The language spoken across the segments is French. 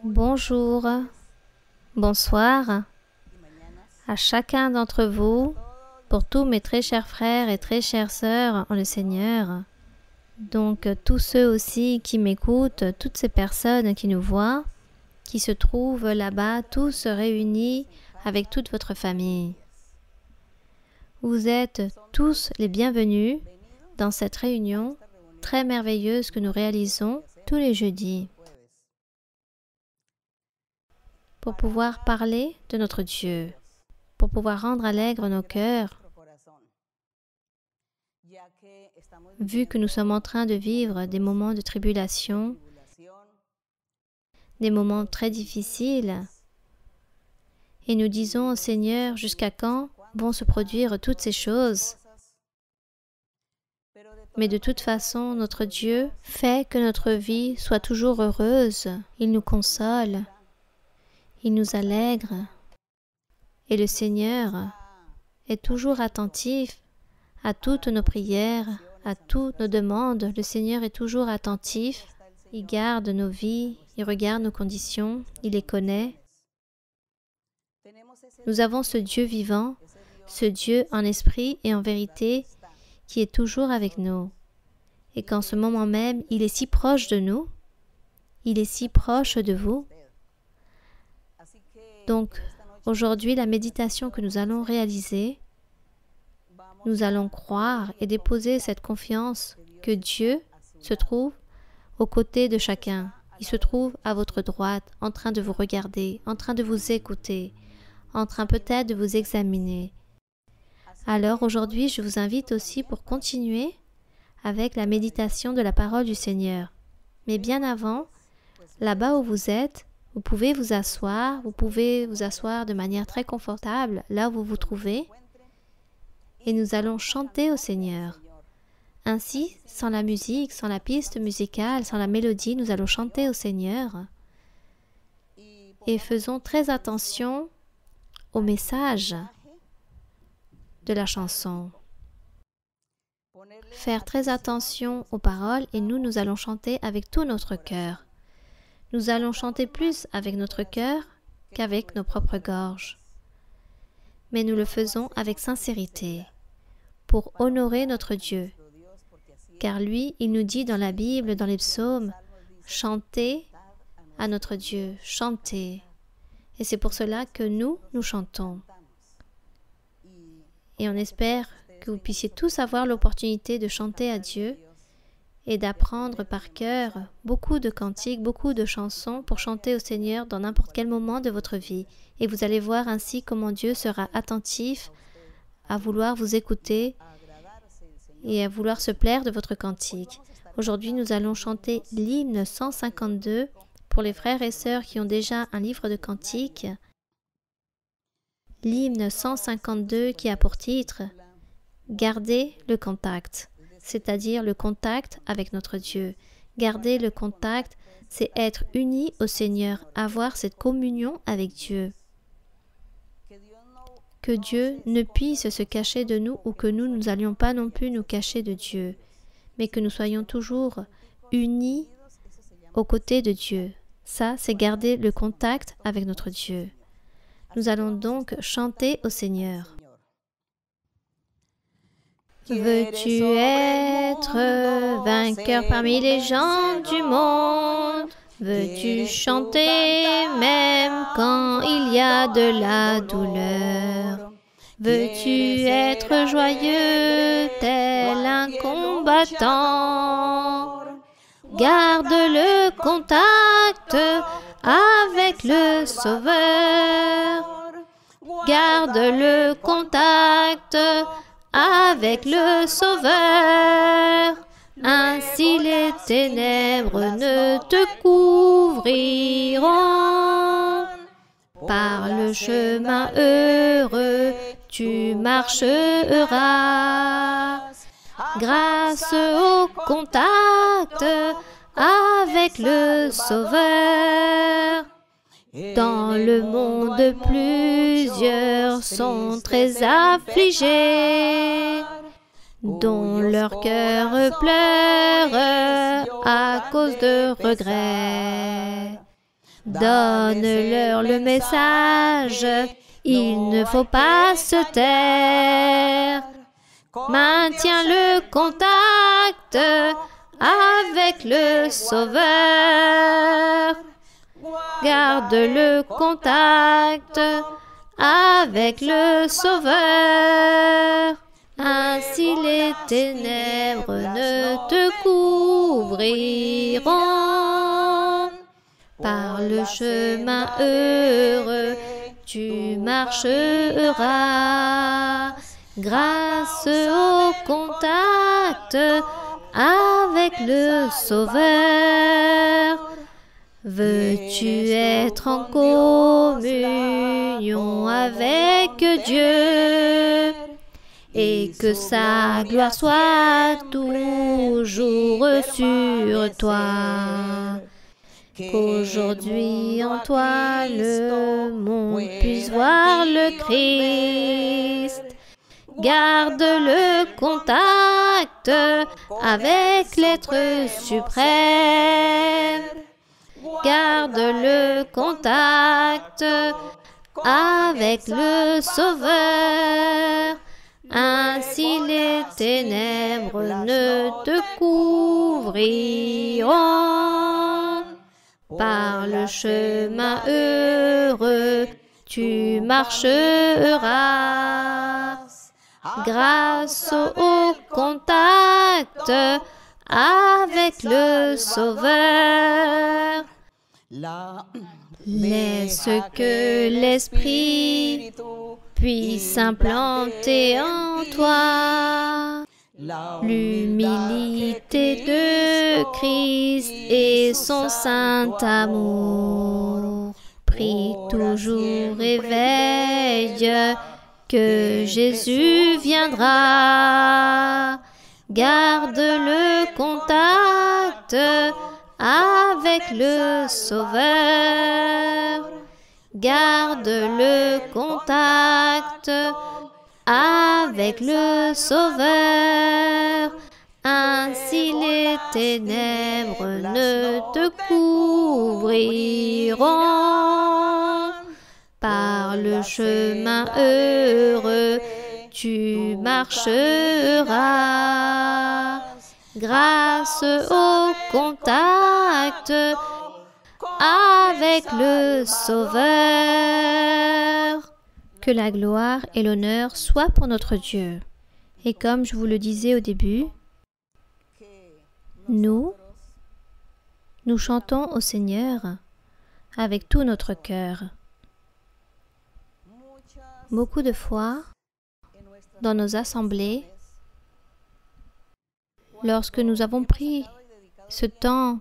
Bonjour, bonsoir à chacun d'entre vous, pour tous mes très chers frères et très chères sœurs en le Seigneur. Donc tous ceux aussi qui m'écoutent, toutes ces personnes qui nous voient, qui se trouvent là-bas, tous réunis avec toute votre famille. Vous êtes tous les bienvenus dans cette réunion très merveilleuse que nous réalisons tous les jeudis, pour pouvoir parler de notre Dieu, pour pouvoir rendre allègres nos cœurs, vu que nous sommes en train de vivre des moments de tribulation, des moments très difficiles, et nous disons au Seigneur, jusqu'à quand vont se produire toutes ces choses? Mais de toute façon, notre Dieu fait que notre vie soit toujours heureuse. Il nous console, il nous allègre, et le Seigneur est toujours attentif à toutes nos prières, à toutes nos demandes. Le Seigneur est toujours attentif, il garde nos vies, il regarde nos conditions, il les connaît. Nous avons ce Dieu vivant, ce Dieu en esprit et en vérité qui est toujours avec nous. Et qu'en ce moment même, il est si proche de nous, il est si proche de vous. Donc, aujourd'hui, la méditation que nous allons réaliser, nous allons croire et déposer cette confiance que Dieu se trouve aux côtés de chacun. Il se trouve à votre droite, en train de vous regarder, en train de vous écouter, en train peut-être de vous examiner. Alors aujourd'hui, je vous invite aussi pour continuer avec la méditation de la parole du Seigneur. Mais bien avant, là-bas où vous êtes, vous pouvez vous asseoir de manière très confortable, là où vous vous trouvez, et nous allons chanter au Seigneur. Ainsi, sans la musique, sans la piste musicale, sans la mélodie, nous allons chanter au Seigneur. Et faisons très attention au message de la chanson. Faire très attention aux paroles et nous allons chanter avec tout notre cœur. Nous allons chanter plus avec notre cœur qu'avec nos propres gorges. Mais nous le faisons avec sincérité, pour honorer notre Dieu. Car lui, il nous dit dans la Bible, dans les psaumes, chantez à notre Dieu, chantez. Et c'est pour cela que nous chantons. Et on espère que vous puissiez tous avoir l'opportunité de chanter à Dieu et d'apprendre par cœur beaucoup de cantiques, beaucoup de chansons pour chanter au Seigneur dans n'importe quel moment de votre vie. Et vous allez voir ainsi comment Dieu sera attentif à vouloir vous écouter et à vouloir se plaire de votre cantique. Aujourd'hui, nous allons chanter l'hymne 152 pour les frères et sœurs qui ont déjà un livre de cantiques. L'hymne 152 qui a pour titre « Garder le contact », c'est-à-dire le contact avec notre Dieu. Garder le contact, c'est être uni au Seigneur, avoir cette communion avec Dieu. Que Dieu ne puisse se cacher de nous ou que nous n'allions pas non plus nous cacher de Dieu, mais que nous soyons toujours unis aux côtés de Dieu. Ça, c'est garder le contact avec notre Dieu. Nous allons donc chanter au Seigneur. Veux-tu être vainqueur parmi les gens du monde? Veux-tu chanter même quand il y a de la douleur? Veux-tu être joyeux tel un combattant? Garde le contact avec le Sauveur. Garde le contact avec le Sauveur. Ainsi les ténèbres ne te couvriront. Par le chemin heureux, tu marcheras. Grâce au contact avec le Sauveur. Dans le monde, plusieurs sont très affligés, dont leur cœur pleure à cause de regrets. Donne-leur le message, il ne faut pas se taire. Maintiens le contact avec le Sauveur. Garde le contact avec le Sauveur. Ainsi les ténèbres ne te couvriront. Par le chemin heureux, tu marcheras. Grâce au contact avec le Sauveur. Veux-tu être en communion avec Dieu et que sa gloire soit toujours sur toi? Qu'aujourd'hui en toi le monde puisse voir le Christ. Garde le contact avec l'être suprême. Garde le contact avec le Sauveur. Ainsi les ténèbres ne te couvriront. Par le chemin heureux, tu marcheras. Grâce au contact avec le Sauveur. Laisse que l'Esprit puisse s'implanter en toi. L'humilité de Christ et son saint amour. Prie toujours et veille que Jésus viendra. Garde le contact avec le Sauveur. Garde le contact avec le Sauveur. Ainsi les ténèbres ne te couvriront. Par le chemin heureux, tu marcheras. Grâce au contact avec le Sauveur. Que la gloire et l'honneur soient pour notre Dieu. Et comme je vous le disais au début, nous chantons au Seigneur avec tout notre cœur. Beaucoup de fois, dans nos assemblées, lorsque nous avons pris ce temps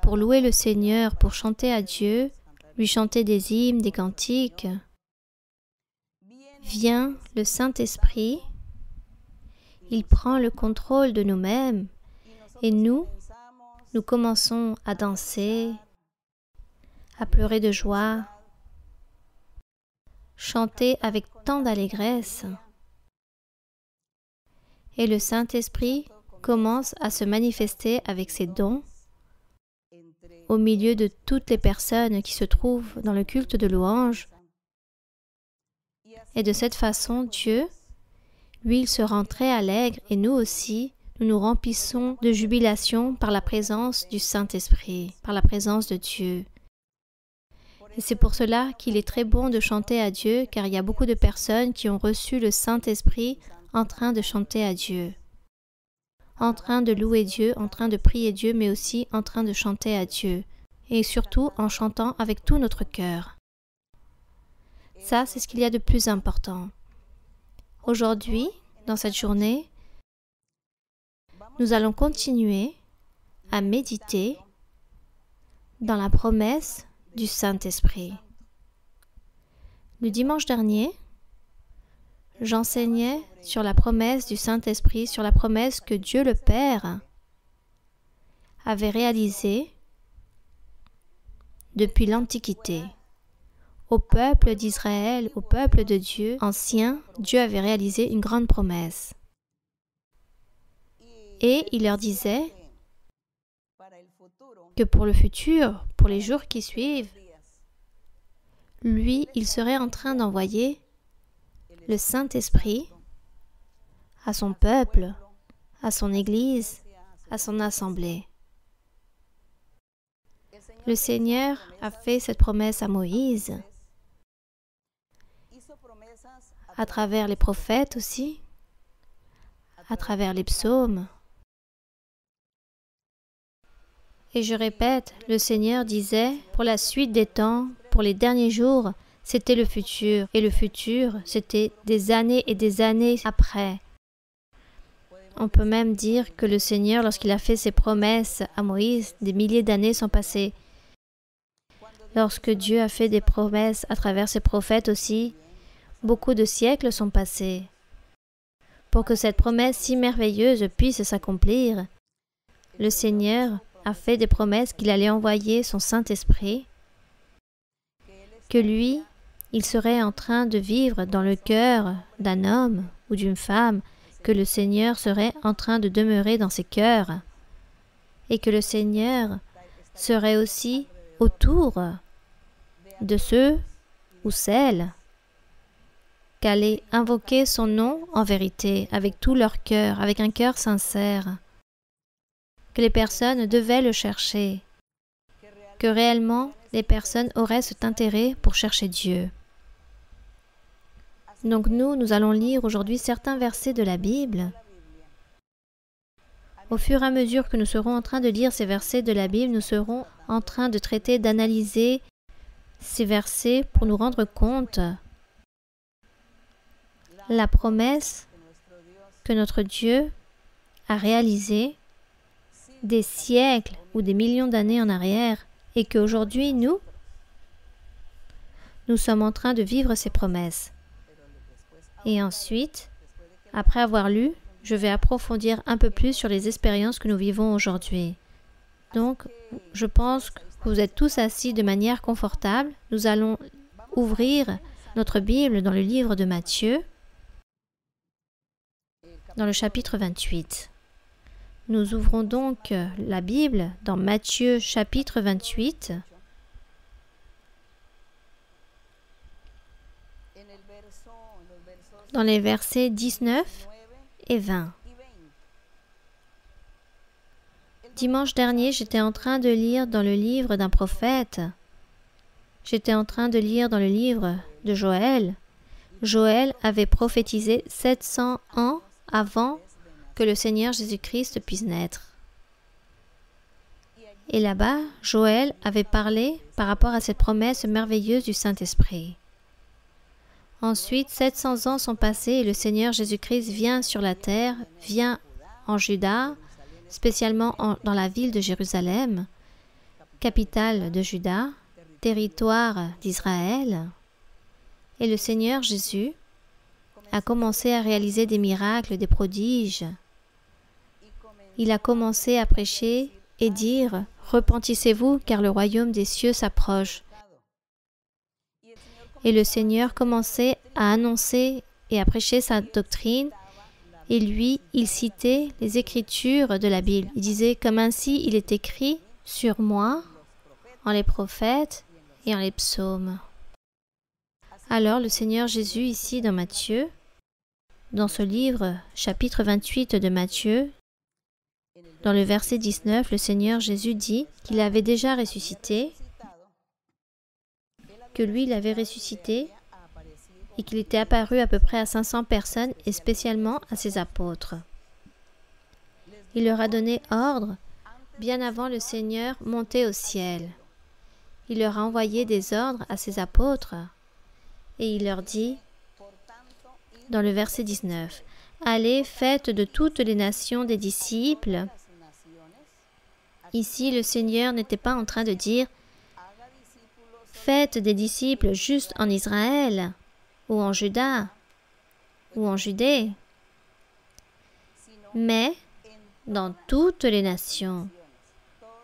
pour louer le Seigneur, pour chanter à Dieu, lui chanter des hymnes, des cantiques, vient le Saint-Esprit, il prend le contrôle de nous-mêmes et nous commençons à danser, à pleurer de joie, chanter avec tant d'allégresse. Et le Saint-Esprit commence à se manifester avec ses dons au milieu de toutes les personnes qui se trouvent dans le culte de louange. Et de cette façon, Dieu, lui, il se rend très allègre et nous aussi, nous nous remplissons de jubilation par la présence du Saint-Esprit, par la présence de Dieu. Et c'est pour cela qu'il est très bon de chanter à Dieu, car il y a beaucoup de personnes qui ont reçu le Saint-Esprit en train de chanter à Dieu, en train de louer Dieu, en train de prier Dieu, mais aussi en train de chanter à Dieu, et surtout en chantant avec tout notre cœur. Ça, c'est ce qu'il y a de plus important. Aujourd'hui, dans cette journée, nous allons continuer à méditer dans la promesse du Saint-Esprit. Le dimanche dernier, j'enseignais sur la promesse du Saint-Esprit, sur la promesse que Dieu le Père avait réalisée depuis l'Antiquité. Au peuple d'Israël, au peuple de Dieu ancien, Dieu avait réalisé une grande promesse. Et il leur disait que pour le futur, pour les jours qui suivent, lui, il serait en train d'envoyer le Saint-Esprit à son peuple, à son Église, à son assemblée. Le Seigneur a fait cette promesse à Moïse, à travers les prophètes aussi, à travers les psaumes. Et je répète, le Seigneur disait, pour la suite des temps, pour les derniers jours, c'était le futur. Et le futur, c'était des années et des années après. On peut même dire que le Seigneur, lorsqu'il a fait ses promesses à Moïse, des milliers d'années sont passées. Lorsque Dieu a fait des promesses à travers ses prophètes aussi, beaucoup de siècles sont passés. Pour que cette promesse si merveilleuse puisse s'accomplir, le Seigneur a fait des promesses qu'il allait envoyer son Saint-Esprit, que lui, il serait en train de vivre dans le cœur d'un homme ou d'une femme, que le Seigneur serait en train de demeurer dans ses cœurs, et que le Seigneur serait aussi autour de ceux ou celles qui allaient invoquer son nom en vérité, avec tout leur cœur, avec un cœur sincère, que les personnes devaient le chercher, que réellement les personnes auraient cet intérêt pour chercher Dieu. Donc nous allons lire aujourd'hui certains versets de la Bible. Au fur et à mesure que nous serons en train de lire ces versets de la Bible, nous serons en train de traiter, d'analyser ces versets pour nous rendre compte la promesse que notre Dieu a réalisée des siècles ou des millions d'années en arrière et qu'aujourd'hui, nous sommes en train de vivre ces promesses. Et ensuite, après avoir lu, je vais approfondir un peu plus sur les expériences que nous vivons aujourd'hui. Donc, je pense que vous êtes tous assis de manière confortable. Nous allons ouvrir notre Bible dans le livre de Matthieu, dans le chapitre 28. Nous ouvrons donc la Bible dans Matthieu chapitre 28. Dans les versets 19 et 20. Dimanche dernier, j'étais en train de lire dans le livre d'un prophète. J'étais en train de lire dans le livre de Joël. Joël avait prophétisé 700 ans avant que le Seigneur Jésus-Christ puisse naître. Et là-bas, Joël avait parlé par rapport à cette promesse merveilleuse du Saint-Esprit. Ensuite, 700 ans sont passés et le Seigneur Jésus-Christ vient sur la terre, vient en Juda, spécialement dans la ville de Jérusalem, capitale de Juda, territoire d'Israël. Et le Seigneur Jésus a commencé à réaliser des miracles, des prodiges. Il a commencé à prêcher et dire « Repentissez-vous, car le royaume des cieux s'approche ». Et le Seigneur commençait à annoncer et à prêcher sa doctrine. Et lui, il citait les Écritures de la Bible. Il disait « Comme ainsi il est écrit sur moi, en les prophètes et en les psaumes ». Alors le Seigneur Jésus, ici dans Matthieu, dans ce livre, chapitre 28 de Matthieu, dans le verset 19, le Seigneur Jésus dit qu'il avait déjà ressuscité, que lui, il avait ressuscité et qu'il était apparu à peu près à 500 personnes et spécialement à ses apôtres. Il leur a donné ordre bien avant le Seigneur monter au ciel. Il leur a envoyé des ordres à ses apôtres et il leur dit, dans le verset 19, « Allez, faites de toutes les nations des disciples. » Ici, le Seigneur n'était pas en train de dire « Faites des disciples juste en Israël, ou en Juda, ou en Judée, mais dans toutes les nations. »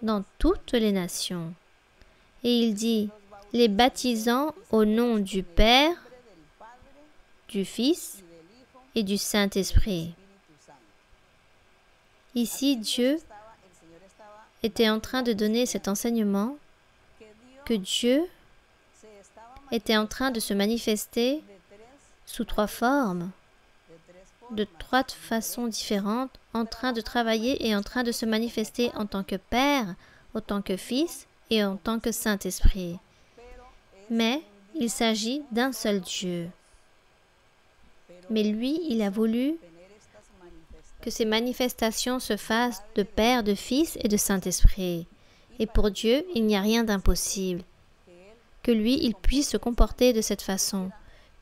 Dans toutes les nations. Et il dit « Les baptisant au nom du Père, du Fils et du Saint-Esprit. » Ici, Dieu était en train de donner cet enseignement que Dieu était en train de se manifester sous 3 formes, de 3 façons différentes, en train de travailler et en train de se manifester en tant que Père, en tant que Fils et en tant que Saint-Esprit. Mais il s'agit d'un seul Dieu. Mais lui, il a voulu que ces manifestations se fassent de Père, de Fils et de Saint-Esprit. Et pour Dieu, il n'y a rien d'impossible. Que lui, il puisse se comporter de cette façon.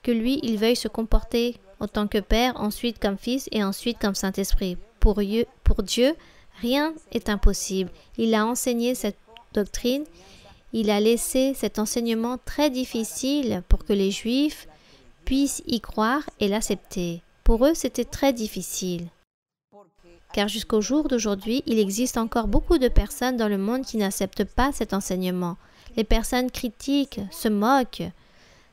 Que lui, il veuille se comporter en tant que Père, ensuite comme Fils et ensuite comme Saint-Esprit. Pour Dieu, rien n'est impossible. Il a enseigné cette doctrine. Il a laissé cet enseignement très difficile pour que les Juifs puissent y croire et l'accepter. Pour eux, c'était très difficile. Car jusqu'au jour d'aujourd'hui, il existe encore beaucoup de personnes dans le monde qui n'acceptent pas cet enseignement. Les personnes critiquent, se moquent.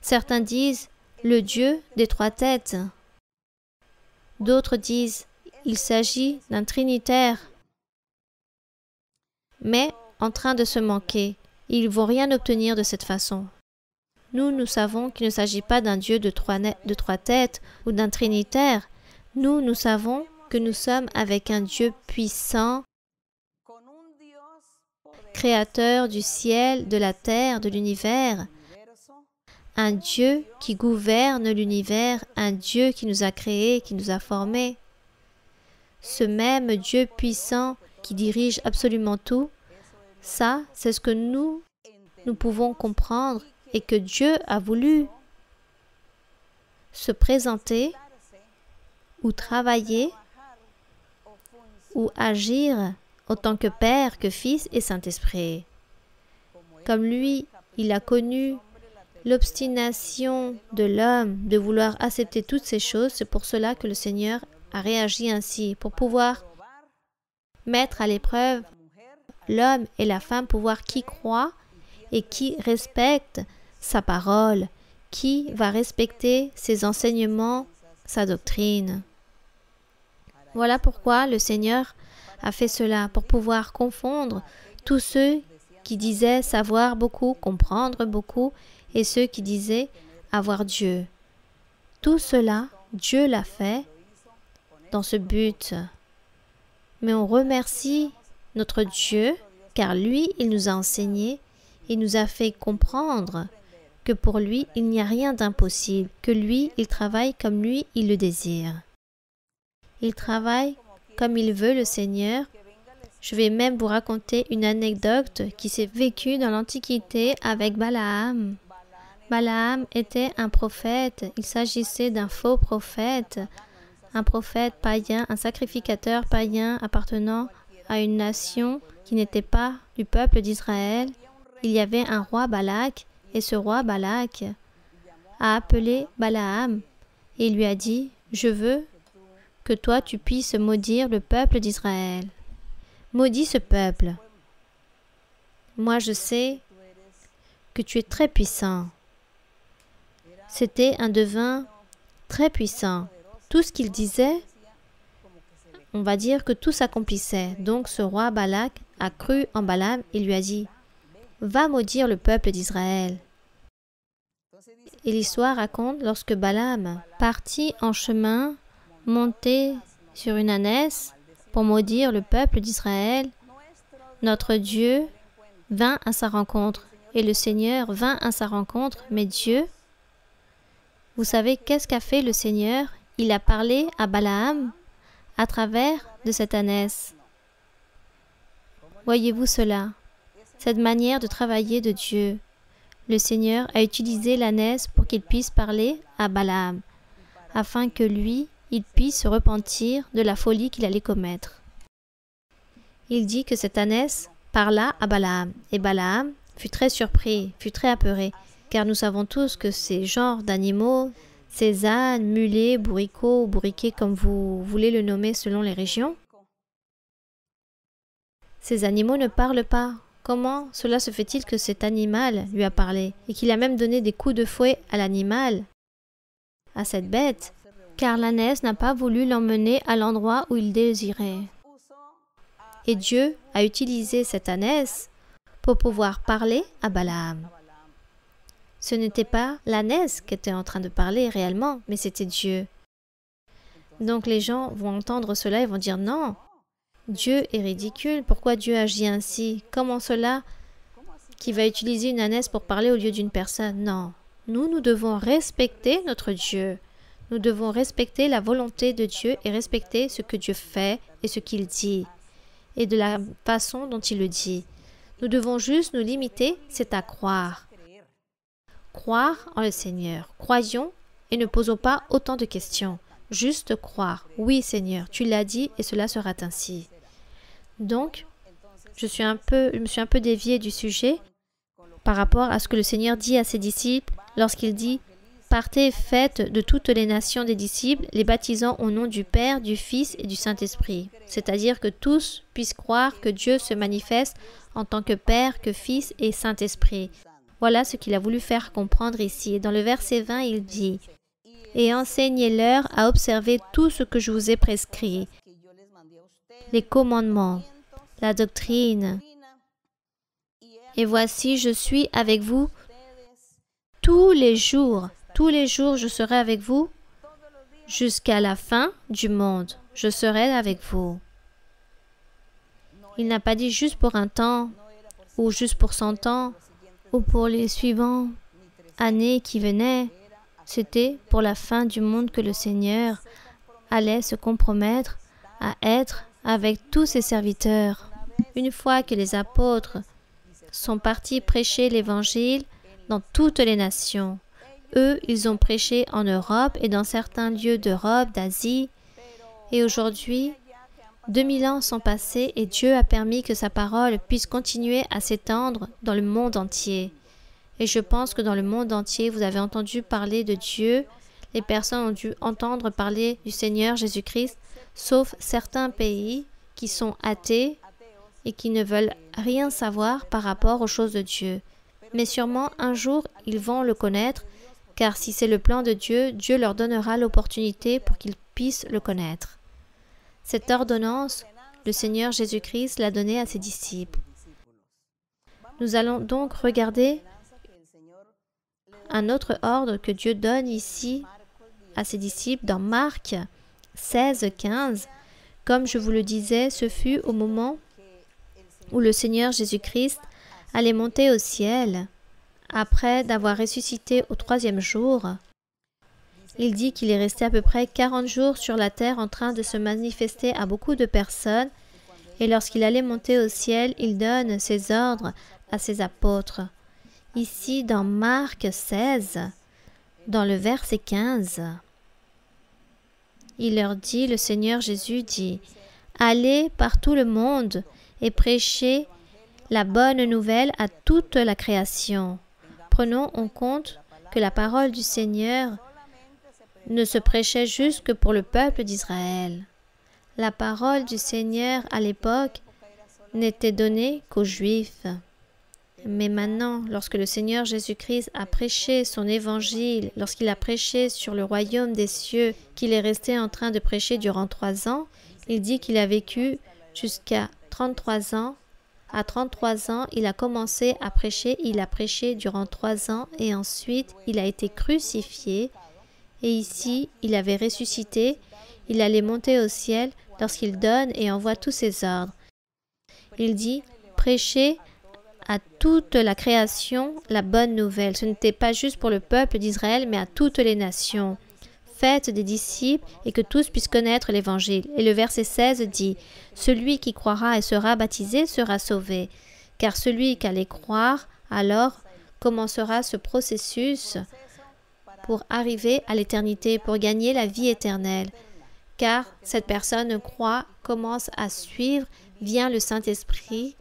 Certains disent « le Dieu des 3 têtes ». D'autres disent « il s'agit d'un trinitaire ». Mais en train de se manquer, ils ne vont rien obtenir de cette façon. Nous savons qu'il ne s'agit pas d'un Dieu de 3 têtes ou d'un trinitaire. Nous savons que nous sommes avec un Dieu puissant, créateur du ciel, de la terre, de l'univers, un Dieu qui gouverne l'univers, un Dieu qui nous a créés, qui nous a formés. Ce même Dieu puissant qui dirige absolument tout, ça, c'est ce que nous pouvons comprendre et que Dieu a voulu se présenter ou travailler ou agir autant que Père, que Fils et Saint-Esprit. Comme lui, il a connu l'obstination de l'homme de vouloir accepter toutes ces choses, c'est pour cela que le Seigneur a réagi ainsi, pour pouvoir mettre à l'épreuve l'homme et la femme, pour voir qui croit et qui respecte sa parole, qui va respecter ses enseignements, sa doctrine. Voilà pourquoi le Seigneur a fait cela, pour pouvoir confondre tous ceux qui disaient savoir beaucoup, comprendre beaucoup, et ceux qui disaient avoir Dieu. Tout cela, Dieu l'a fait dans ce but. Mais on remercie notre Dieu, car lui, il nous a enseigné, il nous a fait comprendre que pour lui, il n'y a rien d'impossible, que lui, il travaille comme lui, il le désire. Il travaille comme il veut, le Seigneur. Je vais même vous raconter une anecdote qui s'est vécue dans l'Antiquité avec Balaam. Balaam était un prophète. Il s'agissait d'un faux prophète, un prophète païen, un sacrificateur païen appartenant à une nation qui n'était pas du peuple d'Israël. Il y avait un roi Balak, et ce roi Balak a appelé Balaam et lui a dit « Je veux que toi tu puisses maudire le peuple d'Israël. Maudis ce peuple. Moi je sais que tu es très puissant. » C'était un devin très puissant. Tout ce qu'il disait, on va dire que tout s'accomplissait. Donc ce roi Balak a cru en Balaam et lui a dit « Va maudire le peuple d'Israël. » Et l'histoire raconte lorsque Balaam partit en chemin, monté sur une ânesse pour maudire le peuple d'Israël, notre Dieu vint à sa rencontre et le Seigneur vint à sa rencontre, mais Dieu, vous savez qu'est-ce qu'a fait le Seigneur? Il a parlé à Balaam à travers de cette ânesse. Voyez-vous cela? Cette manière de travailler de Dieu. Le Seigneur a utilisé l'ânesse pour qu'il puisse parler à Balaam, afin que lui, il puisse se repentir de la folie qu'il allait commettre. Il dit que cette ânesse parla à Balaam, et Balaam fut très surpris, fut très apeuré, car nous savons tous que ces genres d'animaux, ces ânes, mulets, bourricots, bourriquets, comme vous voulez le nommer selon les régions, ces animaux ne parlent pas. Comment cela se fait-il que cet animal lui a parlé et qu'il a même donné des coups de fouet à l'animal, à cette bête, car l'ânesse n'a pas voulu l'emmener à l'endroit où il désirait. Et Dieu a utilisé cette ânesse pour pouvoir parler à Balaam. Ce n'était pas l'ânesse qui était en train de parler réellement, mais c'était Dieu. Donc les gens vont entendre cela et vont dire non, Dieu est ridicule, pourquoi Dieu agit ainsi? Comment cela qui va utiliser une ânesse pour parler au lieu d'une personne? Non, nous devons respecter notre Dieu. Nous devons respecter la volonté de Dieu et respecter ce que Dieu fait et ce qu'il dit et de la façon dont il le dit. Nous devons juste nous limiter, c'est à croire. Croire en le Seigneur. Croyons et ne posons pas autant de questions. Juste croire. Oui, Seigneur, tu l'as dit et cela sera ainsi. Donc, je me suis un peu déviée du sujet par rapport à ce que le Seigneur dit à ses disciples lorsqu'il dit « Partez, faites de toutes les nations des disciples, les baptisant au nom du Père, du Fils et du Saint-Esprit. » C'est-à-dire que tous puissent croire que Dieu se manifeste en tant que Père, que Fils et Saint-Esprit. Voilà ce qu'il a voulu faire comprendre ici. Et dans le verset 20, il dit « Et enseignez-leur à observer tout ce que je vous ai prescrit, les commandements, la doctrine. Et voici, je suis avec vous tous les jours. Tous les jours, je serai avec vous jusqu'à la fin du monde. Je serai avec vous. » Il n'a pas dit juste pour un temps, ou juste pour 100 ans, ou pour les suivantes années qui venaient. C'était pour la fin du monde que le Seigneur allait se compromettre à être avec tous ses serviteurs. Une fois que les apôtres sont partis prêcher l'Évangile dans toutes les nations, eux, ils ont prêché en Europe et dans certains lieux d'Europe, d'Asie. Et aujourd'hui, 2000 ans sont passés et Dieu a permis que sa parole puisse continuer à s'étendre dans le monde entier. Et je pense que dans le monde entier, vous avez entendu parler de Dieu. Les personnes ont dû entendre parler du Seigneur Jésus-Christ, sauf certains pays qui sont athées et qui ne veulent rien savoir par rapport aux choses de Dieu. Mais sûrement, un jour, ils vont le connaître, car si c'est le plan de Dieu, Dieu leur donnera l'opportunité pour qu'ils puissent le connaître. Cette ordonnance, le Seigneur Jésus-Christ l'a donnée à ses disciples. Nous allons donc regarder un autre ordre que Dieu donne ici à ses disciples dans Marc 16, 15. Comme je vous le disais, ce fut au moment où le Seigneur Jésus-Christ allait monter au ciel, après d'avoir ressuscité au 3e jour. Il dit qu'il est resté à peu près 40 jours sur la terre en train de se manifester à beaucoup de personnes, et lorsqu'il allait monter au ciel, il donne ses ordres à ses apôtres. Ici, dans Marc 16, dans le verset 15, il leur dit, le Seigneur Jésus dit, « Allez par tout le monde et prêchez la bonne nouvelle à toute la création. » Prenons en compte que la parole du Seigneur ne se prêchait juste que pour le peuple d'Israël. La parole du Seigneur à l'époque n'était donnée qu'aux Juifs. Mais maintenant, lorsque le Seigneur Jésus-Christ a prêché son évangile, lorsqu'il a prêché sur le royaume des cieux, qu'il est resté en train de prêcher durant 3 ans, il dit qu'il a vécu jusqu'à 33 ans. À 33 ans, il a commencé à prêcher, il a prêché durant 3 ans et ensuite il a été crucifié. Et ici, il avait ressuscité, il allait monter au ciel lorsqu'il donne et envoie tous ses ordres. Il dit, prêchez à toute la création la bonne nouvelle. Ce n'était pas juste pour le peuple d'Israël, mais à toutes les nations. Faites des disciples et que tous puissent connaître l'Évangile. Et le verset 16 dit, « Celui qui croira et sera baptisé sera sauvé, car celui qui allait croire, alors commencera ce processus pour arriver à l'éternité, pour gagner la vie éternelle. Car cette personne croit, commence à suivre, vient le Saint-Esprit,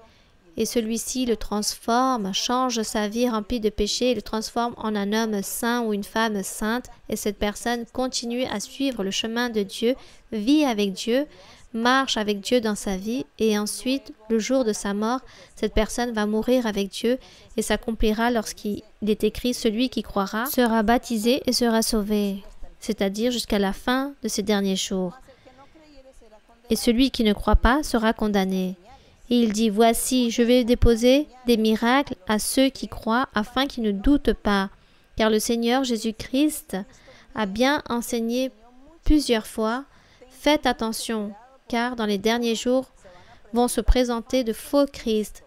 et celui-ci le transforme, change sa vie remplie de péché, le transforme en un homme saint ou une femme sainte, et cette personne continue à suivre le chemin de Dieu, vit avec Dieu, marche avec Dieu dans sa vie, et ensuite, le jour de sa mort, cette personne va mourir avec Dieu, et s'accomplira lorsqu'il est écrit « Celui qui croira sera baptisé et sera sauvé », c'est-à-dire jusqu'à la fin de ces derniers jours. Et celui qui ne croit pas sera condamné. Et il dit, voici, je vais déposer des miracles à ceux qui croient afin qu'ils ne doutent pas. Car le Seigneur Jésus-Christ a bien enseigné plusieurs fois, faites attention, car dans les derniers jours vont se présenter de faux Christ.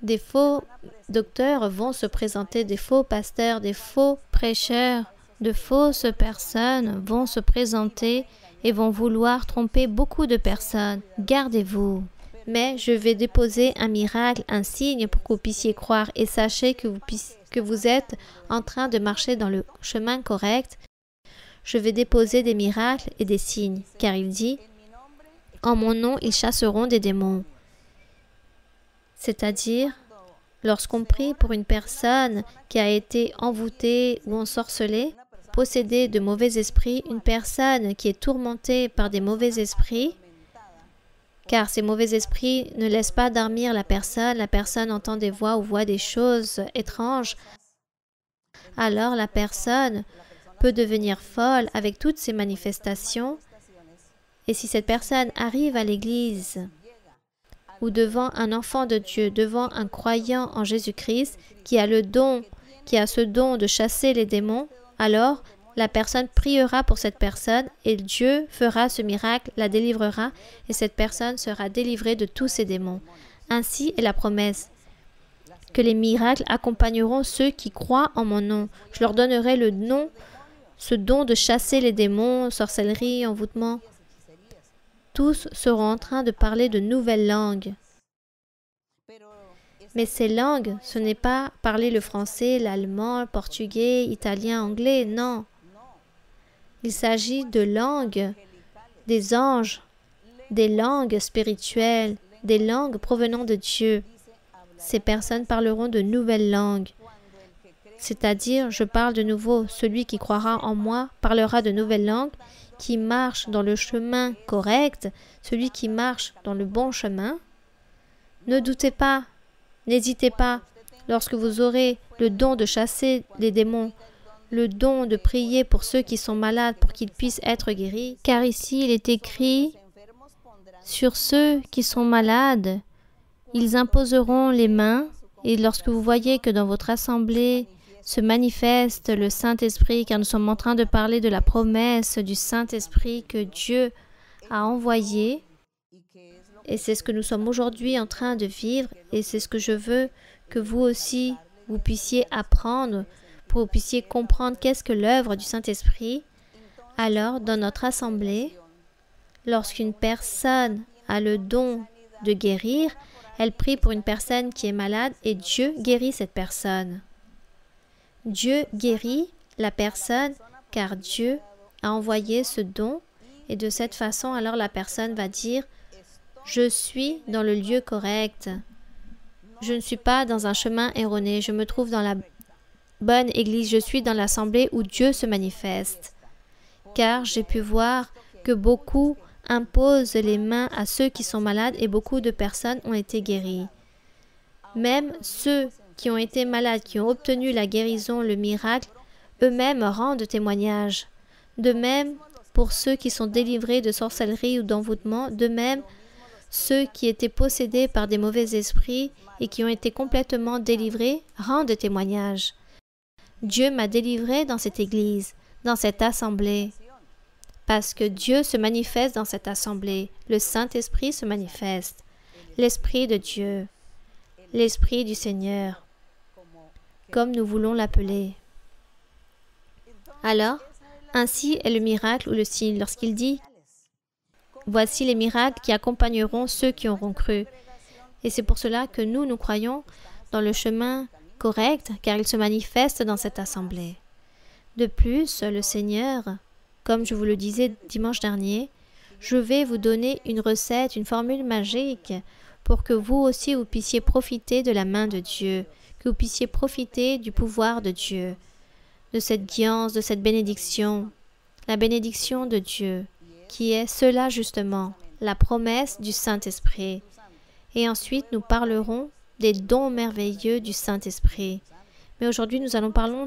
Des faux docteurs vont se présenter, des faux pasteurs, des faux prêcheurs, de fausses personnes vont se présenter et vont vouloir tromper beaucoup de personnes. Gardez-vous. Mais je vais déposer un miracle, un signe pour que vous puissiez croire et sachez que vous êtes en train de marcher dans le chemin correct. Je vais déposer des miracles et des signes, car il dit, en mon nom, ils chasseront des démons. C'est-à-dire, lorsqu'on prie pour une personne qui a été envoûtée ou ensorcelée, possédée de mauvais esprits, une personne qui est tourmentée par des mauvais esprits, car ces mauvais esprits ne laissent pas dormir la personne entend des voix ou voit des choses étranges, alors la personne peut devenir folle avec toutes ces manifestations. Et si cette personne arrive à l'église ou devant un enfant de Dieu, devant un croyant en Jésus-Christ qui a ce don de chasser les démons, alors la personne priera pour cette personne et Dieu fera ce miracle, la délivrera et cette personne sera délivrée de tous ces démons. Ainsi est la promesse que les miracles accompagneront ceux qui croient en mon nom. Je leur donnerai le nom, ce don de chasser les démons, sorcellerie, envoûtement. Tous seront en train de parler de nouvelles langues. Mais ces langues, ce n'est pas parler le français, l'allemand, le portugais, italien, anglais, non. Il s'agit de langues des anges, des langues spirituelles, des langues provenant de Dieu. Ces personnes parleront de nouvelles langues. C'est-à-dire, je parle de nouveau, celui qui croira en moi parlera de nouvelles langues, qui marche dans le chemin correct, celui qui marche dans le bon chemin. Ne doutez pas, n'hésitez pas, lorsque vous aurez le don de chasser les démons, le don de prier pour ceux qui sont malades pour qu'ils puissent être guéris, car ici il est écrit sur ceux qui sont malades, ils imposeront les mains, et lorsque vous voyez que dans votre assemblée se manifeste le Saint-Esprit, car nous sommes en train de parler de la promesse du Saint-Esprit que Dieu a envoyé, et c'est ce que nous sommes aujourd'hui en train de vivre, et c'est ce que je veux que vous aussi, vous puissiez apprendre, pour que vous puissiez comprendre qu'est-ce que l'œuvre du Saint-Esprit. Alors, dans notre assemblée, lorsqu'une personne a le don de guérir, elle prie pour une personne qui est malade et Dieu guérit cette personne. Dieu guérit la personne car Dieu a envoyé ce don et de cette façon, alors la personne va dire « Je suis dans le lieu correct. Je ne suis pas dans un chemin erroné. Je me trouve dans la bonne église. Je suis dans l'assemblée où Dieu se manifeste. » Car j'ai pu voir que beaucoup imposent les mains à ceux qui sont malades et beaucoup de personnes ont été guéries. Même ceux qui ont été malades, qui ont obtenu la guérison, le miracle, eux-mêmes rendent témoignage. De même, pour ceux qui sont délivrés de sorcellerie ou d'envoûtement, de même, ceux qui étaient possédés par des mauvais esprits et qui ont été complètement délivrés rendent témoignage. Dieu m'a délivré dans cette église, dans cette assemblée, parce que Dieu se manifeste dans cette assemblée. Le Saint-Esprit se manifeste, l'Esprit de Dieu, l'Esprit du Seigneur, comme nous voulons l'appeler. Alors, ainsi est le miracle ou le signe lorsqu'il dit « Voici les miracles qui accompagneront ceux qui auront cru. » Et c'est pour cela que nous croyons dans le chemin correct, car il se manifeste dans cette assemblée. De plus, le Seigneur, comme je vous le disais dimanche dernier, je vais vous donner une recette, une formule magique pour que vous aussi vous puissiez profiter de la main de Dieu, que vous puissiez profiter du pouvoir de Dieu, de cette guidance, de cette bénédiction, la bénédiction de Dieu, qui est cela justement, la promesse du Saint-Esprit. Et ensuite, nous parlerons des dons merveilleux du Saint-Esprit. Mais aujourd'hui, nous allons parler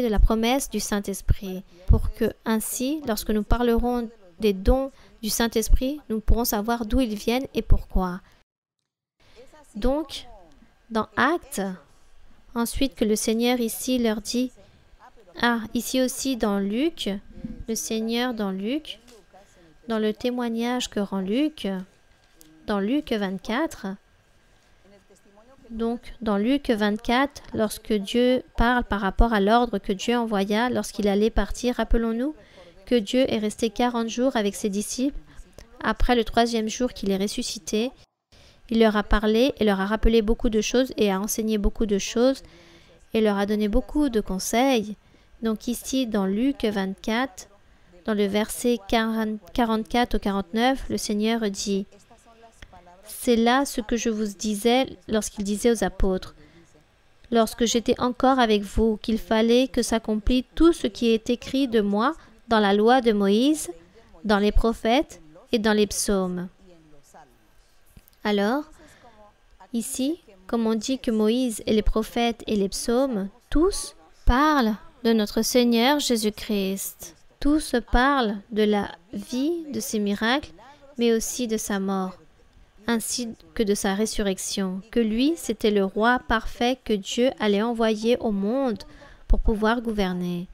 de la promesse du Saint-Esprit, pour que ainsi, lorsque nous parlerons des dons du Saint-Esprit, nous pourrons savoir d'où ils viennent et pourquoi. Donc, dans Actes, ensuite que le Seigneur ici leur dit, ici aussi dans Luc, le Seigneur dans Luc, dans le témoignage que rend Luc, dans Luc 24, donc dans Luc 24, lorsque Dieu parle par rapport à l'ordre que Dieu envoya lorsqu'il allait partir, rappelons-nous que Dieu est resté 40 jours avec ses disciples. Après le 3e jour qu'il est ressuscité, il leur a parlé et leur a rappelé beaucoup de choses et a enseigné beaucoup de choses et leur a donné beaucoup de conseils. Donc ici, dans Luc 24, dans le verset 44 au 49, le Seigneur dit « C'est là ce que je vous disais lorsqu'il disait aux apôtres, lorsque j'étais encore avec vous, qu'il fallait que s'accomplisse tout ce qui est écrit de moi dans la loi de Moïse, dans les prophètes et dans les psaumes. » Alors, ici, comme on dit que Moïse et les prophètes et les psaumes, tous parlent de notre Seigneur Jésus-Christ. Tous parlent de la vie, de ses miracles, mais aussi de sa mort, ainsi que de sa résurrection, que lui, c'était le roi parfait que Dieu allait envoyer au monde pour pouvoir gouverner.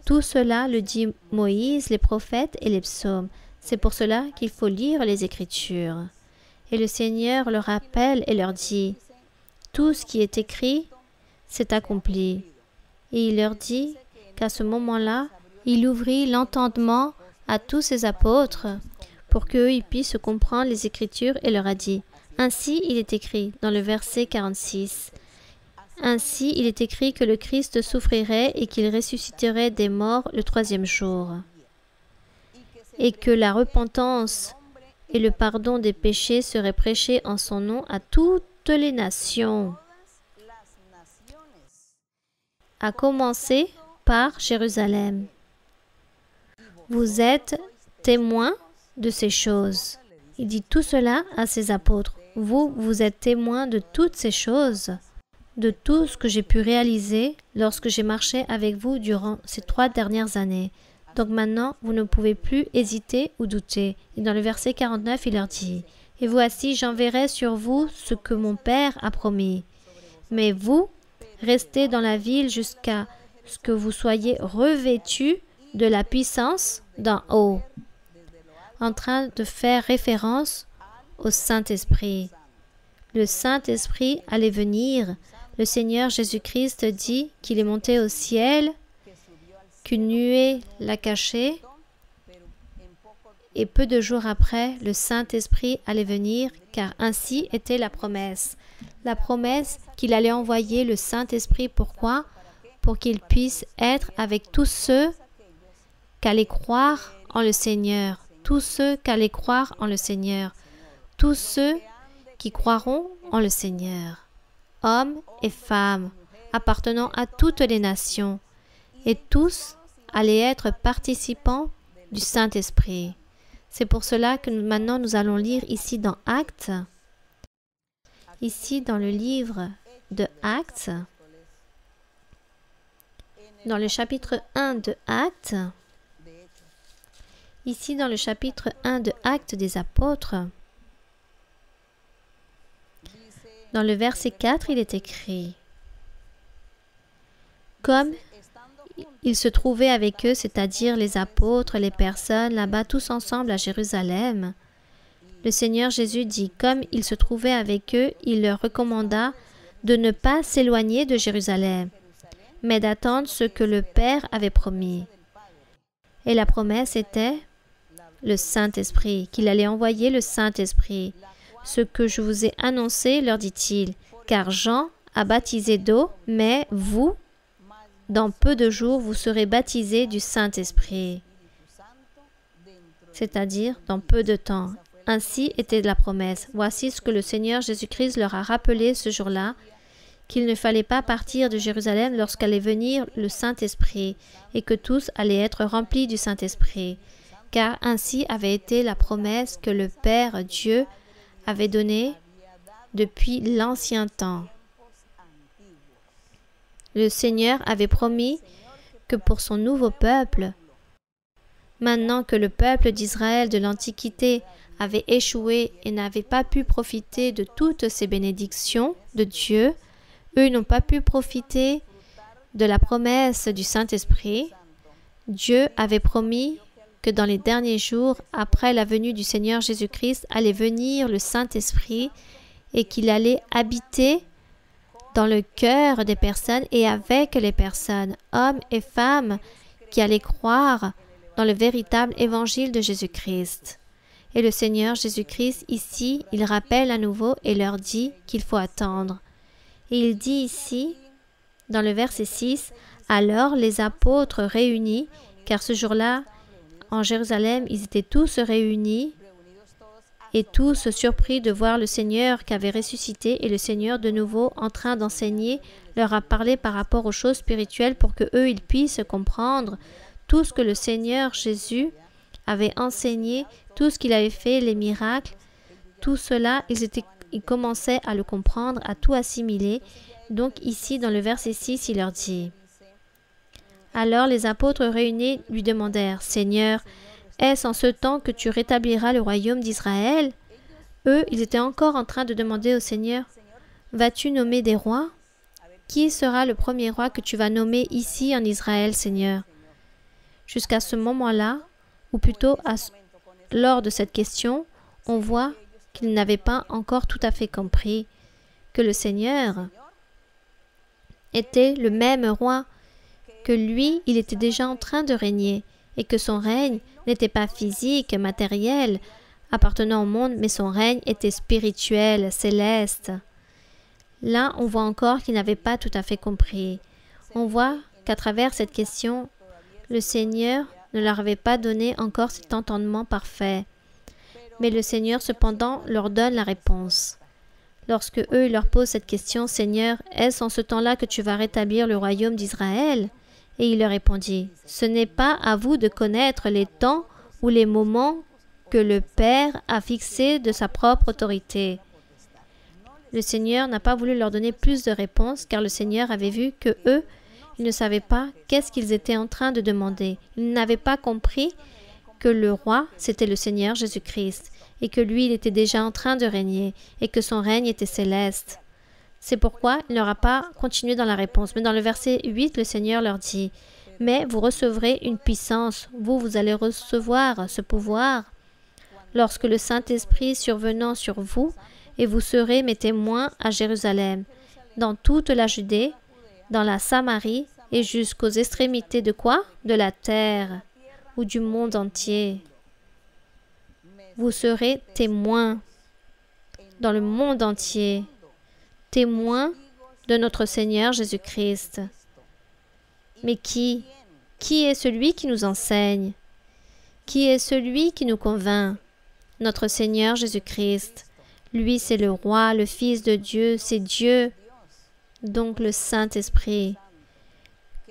Tout cela le dit Moïse, les prophètes et les psaumes. C'est pour cela qu'il faut lire les Écritures. Et le Seigneur leur rappelle et leur dit, « Tout ce qui est écrit, c'est accompli. » Et il leur dit qu'à ce moment-là, il ouvrit l'entendement à tous ses apôtres pour qu'eux ils puissent comprendre les Écritures et leur a dit, « Ainsi il est écrit dans le verset 46. Ainsi il est écrit que le Christ souffrirait et qu'il ressusciterait des morts le 3e jour, et que la repentance et le pardon des péchés seraient prêchés en son nom à toutes les nations, à commencer par Jérusalem. Vous êtes témoins de ces choses. » Il dit tout cela à ses apôtres. Vous êtes témoins de toutes ces choses, de tout ce que j'ai pu réaliser lorsque j'ai marché avec vous durant ces 3 dernières années. Donc maintenant, vous ne pouvez plus hésiter ou douter. Et dans le verset 49, il leur dit, « Et voici, j'enverrai sur vous ce que mon Père a promis. Mais vous, restez dans la ville jusqu'à ce que vous soyez revêtus de la puissance d'en haut. » En train de faire référence au Saint-Esprit. Le Saint-Esprit allait venir. Le Seigneur Jésus-Christ dit qu'il est monté au ciel, qu'une nuée l'a caché, et peu de jours après, le Saint-Esprit allait venir, car ainsi était la promesse. La promesse qu'il allait envoyer le Saint-Esprit, pourquoi? Pour qu'il puisse être avec tous ceux qui allaient croire en le Seigneur, tous ceux qui allaient croire en le Seigneur, tous ceux qui croiront en le Seigneur, hommes et femmes, appartenant à toutes les nations, et tous allaient être participants du Saint-Esprit. C'est pour cela que maintenant nous allons lire ici dans Actes, ici dans le livre de Actes, dans le chapitre 1 de Actes, ici dans le chapitre 1 de Actes des Apôtres, dans le verset 4, il est écrit, « Comme il se trouvait avec eux, c'est-à-dire les apôtres, les personnes, là-bas, tous ensemble à Jérusalem, le Seigneur Jésus dit, comme il se trouvait avec eux, il leur recommanda de ne pas s'éloigner de Jérusalem, mais d'attendre ce que le Père avait promis. Et la promesse était le Saint-Esprit, qu'il allait envoyer le Saint-Esprit. Ce que je vous ai annoncé, leur dit-il, car Jean a baptisé d'eau, mais vous, dans peu de jours, vous serez baptisés du Saint-Esprit. C'est-à-dire dans peu de temps. Ainsi était la promesse. Voici ce que le Seigneur Jésus-Christ leur a rappelé ce jour-là, qu'il ne fallait pas partir de Jérusalem lorsqu'allait venir le Saint-Esprit, et que tous allaient être remplis du Saint-Esprit. Car ainsi avait été la promesse que le Père Dieu avait donnée depuis l'ancien temps. Le Seigneur avait promis que pour son nouveau peuple, maintenant que le peuple d'Israël de l'Antiquité avaient échoué et n'avaient pas pu profiter de toutes ces bénédictions de Dieu, eux n'ont pas pu profiter de la promesse du Saint-Esprit. Dieu avait promis que dans les derniers jours, après la venue du Seigneur Jésus-Christ, allait venir le Saint-Esprit et qu'il allait habiter dans le cœur des personnes et avec les personnes, hommes et femmes, qui allaient croire dans le véritable évangile de Jésus-Christ. Et le Seigneur Jésus-Christ, ici, il rappelle à nouveau et leur dit qu'il faut attendre. Et il dit ici, dans le verset 6, « Alors les apôtres réunis, car ce jour-là, en Jérusalem, ils étaient tous réunis et tous surpris de voir le Seigneur qui avait ressuscité et le Seigneur de nouveau en train d'enseigner, leur a parlé par rapport aux choses spirituelles pour que eux ils puissent comprendre tout ce que le Seigneur Jésus avait enseigné, tout ce qu'il avait fait, les miracles, tout cela, ils commençaient à le comprendre, à tout assimiler. Donc ici, dans le verset 6, il leur dit, « Alors les apôtres réunis lui demandèrent, « Seigneur, est-ce en ce temps que tu rétabliras le royaume d'Israël ?» Eux, ils étaient encore en train de demander au Seigneur, « Vas-tu nommer des rois? Qui sera le premier roi que tu vas nommer ici en Israël, Seigneur ?» Jusqu'à ce moment-là, ou plutôt lors de cette question, on voit qu'ils n'avaient pas encore tout à fait compris que le Seigneur était le même roi, que lui, il était déjà en train de régner et que son règne n'était pas physique, matériel, appartenant au monde, mais son règne était spirituel, céleste. Là, on voit encore qu'ils n'avaient pas tout à fait compris. On voit qu'à travers cette question, le Seigneur ne leur avait pas donné encore cet entendement parfait. Mais le Seigneur, cependant, leur donne la réponse. Lorsque eux leur posent cette question, « Seigneur, est-ce en ce temps-là que tu vas rétablir le royaume d'Israël ?» Et il leur répondit, « Ce n'est pas à vous de connaître les temps ou les moments que le Père a fixés de sa propre autorité. » Le Seigneur n'a pas voulu leur donner plus de réponses, car le Seigneur avait vu que eux, ils ne savaient pas qu'est-ce qu'ils étaient en train de demander. Ils n'avaient pas compris que le roi, c'était le Seigneur Jésus-Christ, et que lui, il était déjà en train de régner, et que son règne était céleste. C'est pourquoi il n'aura pas continué dans la réponse. Mais dans le verset 8, le Seigneur leur dit, « Mais vous recevrez une puissance, vous allez recevoir ce pouvoir, lorsque le Saint-Esprit survenant sur vous, et vous serez mes témoins à Jérusalem, dans toute la Judée, dans la Samarie, et jusqu'aux extrémités de quoi? De la terre, ou du monde entier. Vous serez témoins dans le monde entier, témoins de notre Seigneur Jésus-Christ. » Mais qui est celui qui nous enseigne? Qui est celui qui nous convainc? Notre Seigneur Jésus-Christ. Lui, c'est le roi, le Fils de Dieu, c'est Dieu, donc le Saint-Esprit,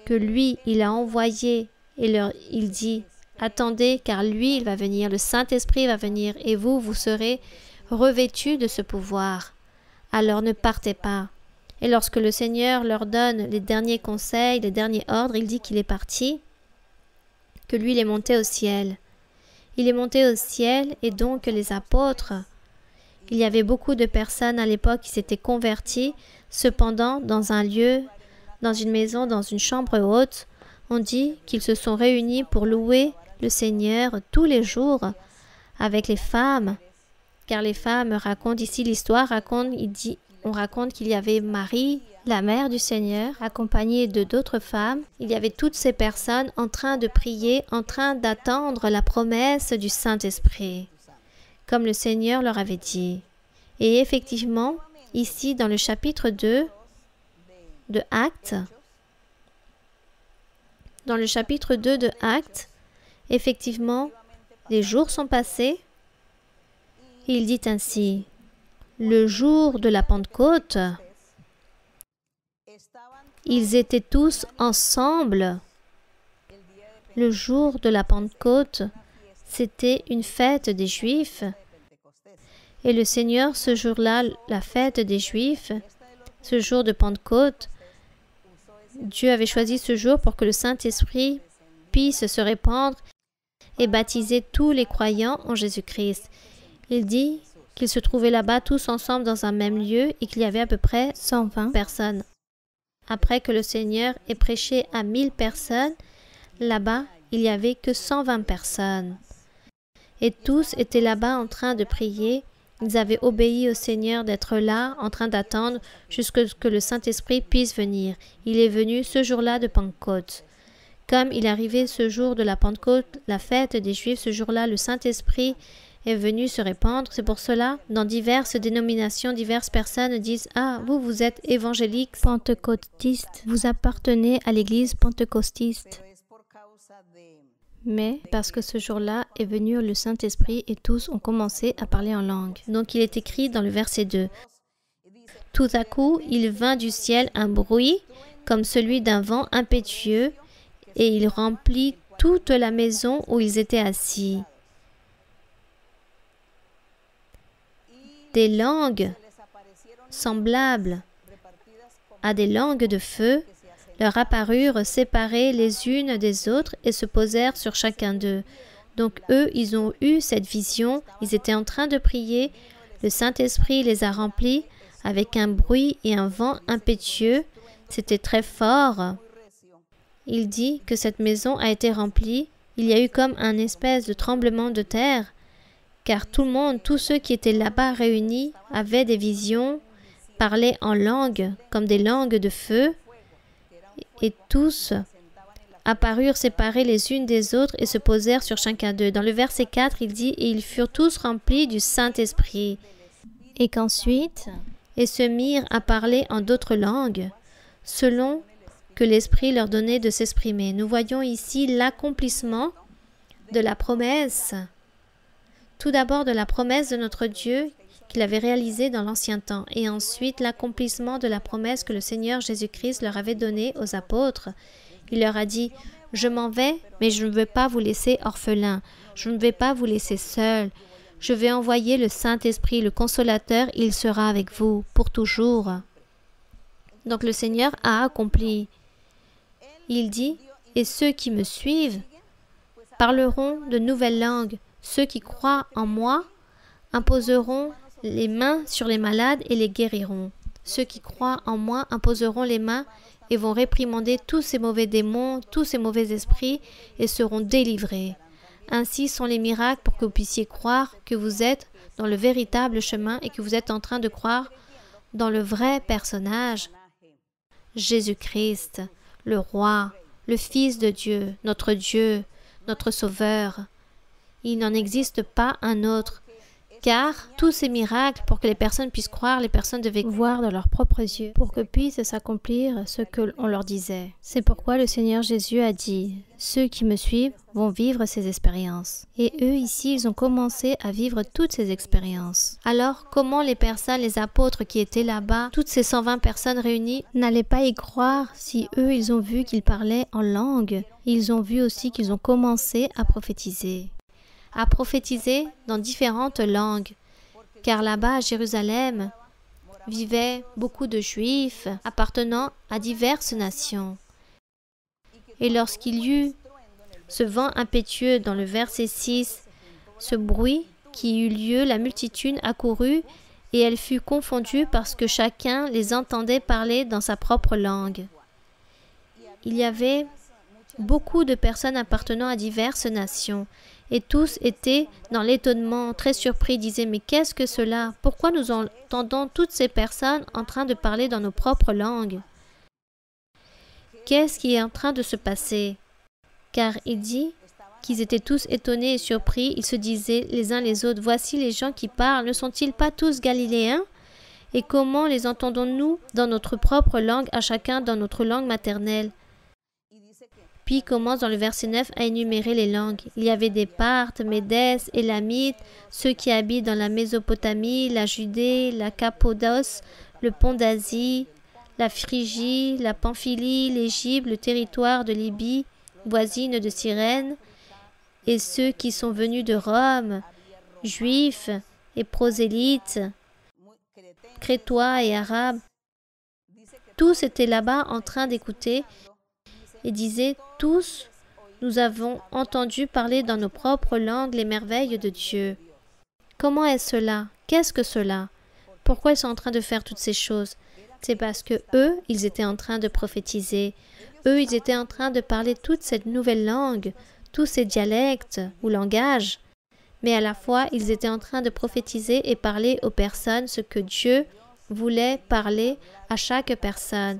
que lui, il a envoyé, et il dit, « Attendez, car lui, il va venir, le Saint-Esprit va venir, et vous serez revêtus de ce pouvoir. Alors ne partez pas. » Et lorsque le Seigneur leur donne les derniers conseils, les derniers ordres, il dit qu'il est parti, que lui, il est monté au ciel. Il est monté au ciel, et donc les apôtres, il y avait beaucoup de personnes à l'époque qui s'étaient converties. Cependant, dans un lieu, dans une maison, dans une chambre haute, on dit qu'ils se sont réunis pour louer le Seigneur tous les jours avec les femmes, car les femmes racontent ici l'histoire, on raconte qu'il y avait Marie, la mère du Seigneur, accompagnée de d'autres femmes. Il y avait toutes ces personnes en train de prier, en train d'attendre la promesse du Saint-Esprit, comme le Seigneur leur avait dit. Et effectivement, ici dans le chapitre 2 de Actes, effectivement, les jours sont passés. Il dit ainsi, le jour de la Pentecôte, ils étaient tous ensemble. Le jour de la Pentecôte, c'était une fête des Juifs. Et le Seigneur, ce jour-là, la fête des Juifs, ce jour de Pentecôte, Dieu avait choisi ce jour pour que le Saint-Esprit puisse se répandre et baptiser tous les croyants en Jésus-Christ. Il dit qu'ils se trouvaient là-bas tous ensemble dans un même lieu et qu'il y avait à peu près 120 personnes. Après que le Seigneur ait prêché à 1000 personnes, là-bas, il n'y avait que 120 personnes. Et tous étaient là-bas en train de prier. Ils avaient obéi au Seigneur d'être là, en train d'attendre jusqu'à ce que le Saint-Esprit puisse venir. Il est venu ce jour-là de Pentecôte. Comme il arrivait ce jour de la Pentecôte, la fête des Juifs, ce jour-là, le Saint-Esprit est venu se répandre. C'est pour cela, dans diverses dénominations, diverses personnes disent « Ah, vous êtes évangélique, pentecôtiste, vous appartenez à l'église pentecôtiste. » Mais parce que ce jour-là est venu le Saint-Esprit et tous ont commencé à parler en langue. Donc il est écrit dans le verset 2. Tout à coup, il vint du ciel un bruit comme celui d'un vent impétueux et il remplit toute la maison où ils étaient assis. Des langues semblables à des langues de feu leur apparurent séparées les unes des autres et se posèrent sur chacun d'eux. Donc eux, ils ont eu cette vision, ils étaient en train de prier, le Saint-Esprit les a remplis avec un bruit et un vent impétueux, c'était très fort. Il dit que cette maison a été remplie, il y a eu comme un espèce de tremblement de terre, car tout le monde, tous ceux qui étaient là-bas réunis, avaient des visions, parlaient en langue, comme des langues de feu, et tous apparurent séparés les unes des autres et se posèrent sur chacun d'eux. Dans le verset 4, il dit « Et ils furent tous remplis du Saint-Esprit. » Et qu'ensuite, ils se mirent à parler en d'autres langues, selon que l'Esprit leur donnait de s'exprimer. Nous voyons ici l'accomplissement de la promesse. Tout d'abord de la promesse de notre Dieu qu'il avait réalisée dans l'ancien temps, et ensuite l'accomplissement de la promesse que le Seigneur Jésus-Christ leur avait donnée aux apôtres. Il leur a dit « Je m'en vais, mais je ne veux pas vous laisser orphelins. Je ne vais pas vous laisser seuls. Je vais envoyer le Saint-Esprit, le Consolateur, il sera avec vous pour toujours. » Donc le Seigneur a accompli. Il dit « Et ceux qui me suivent parleront de nouvelles langues. Ceux qui croient en moi imposeront les mains sur les malades et les guériront. Ceux qui croient en moi imposeront les mains et vont réprimander tous ces mauvais démons, tous ces mauvais esprits et seront délivrés. Ainsi sont les miracles pour que vous puissiez croire que vous êtes dans le véritable chemin et que vous êtes en train de croire dans le vrai personnage, Jésus-Christ, le Roi, le Fils de Dieu, notre Sauveur. Il n'en existe pas un autre. Car tous ces miracles, pour que les personnes puissent croire, les personnes devaient voir de leurs propres yeux, pour que puisse s'accomplir ce qu'on leur disait. C'est pourquoi le Seigneur Jésus a dit, « Ceux qui me suivent vont vivre ces expériences. » Et eux ici, ils ont commencé à vivre toutes ces expériences. Alors, comment les personnes, les apôtres qui étaient là-bas, toutes ces 120 personnes réunies, n'allaient pas y croire si eux, ils ont vu qu'ils parlaient en langue? Ils ont vu aussi qu'ils ont commencé à prophétiser dans différentes langues, car là-bas à Jérusalem vivaient beaucoup de Juifs appartenant à diverses nations. Et lorsqu'il y eut ce vent impétueux dans le verset 6, ce bruit qui eut lieu, la multitude accourut et elle fut confondue parce que chacun les entendait parler dans sa propre langue. Il y avait beaucoup de personnes appartenant à diverses nations. Et tous étaient dans l'étonnement, très surpris, disaient « Mais qu'est-ce que cela? Pourquoi nous entendons toutes ces personnes en train de parler dans nos propres langues? Qu'est-ce qui est en train de se passer ?» Car il dit qu'ils étaient tous étonnés et surpris. Ils se disaient les uns les autres « Voici les gens qui parlent, ne sont-ils pas tous galiléens? Et comment les entendons-nous dans notre propre langue, à chacun dans notre langue maternelle ?» Puis il commence dans le verset 9 à énumérer les langues. Il y avait des Parthes, Médès, Élamites, ceux qui habitent dans la Mésopotamie, la Judée, la Cappadoce, le pont d'Asie, la Phrygie, la Pamphylie, l'Égypte, le territoire de Libye, voisine de Cyrène, et ceux qui sont venus de Rome, Juifs et prosélytes, Crétois et Arabes. Tous étaient là-bas en train d'écouter et disaient tous, nous avons entendu parler dans nos propres langues les merveilles de Dieu. Comment est cela? Qu'est-ce que cela? Pourquoi ils sont en train de faire toutes ces choses? C'est parce que eux, ils étaient en train de prophétiser. Eux, ils étaient en train de parler toute cette nouvelle langue, tous ces dialectes ou langages. Mais à la fois, ils étaient en train de prophétiser et parler aux personnes ce que Dieu voulait parler à chaque personne,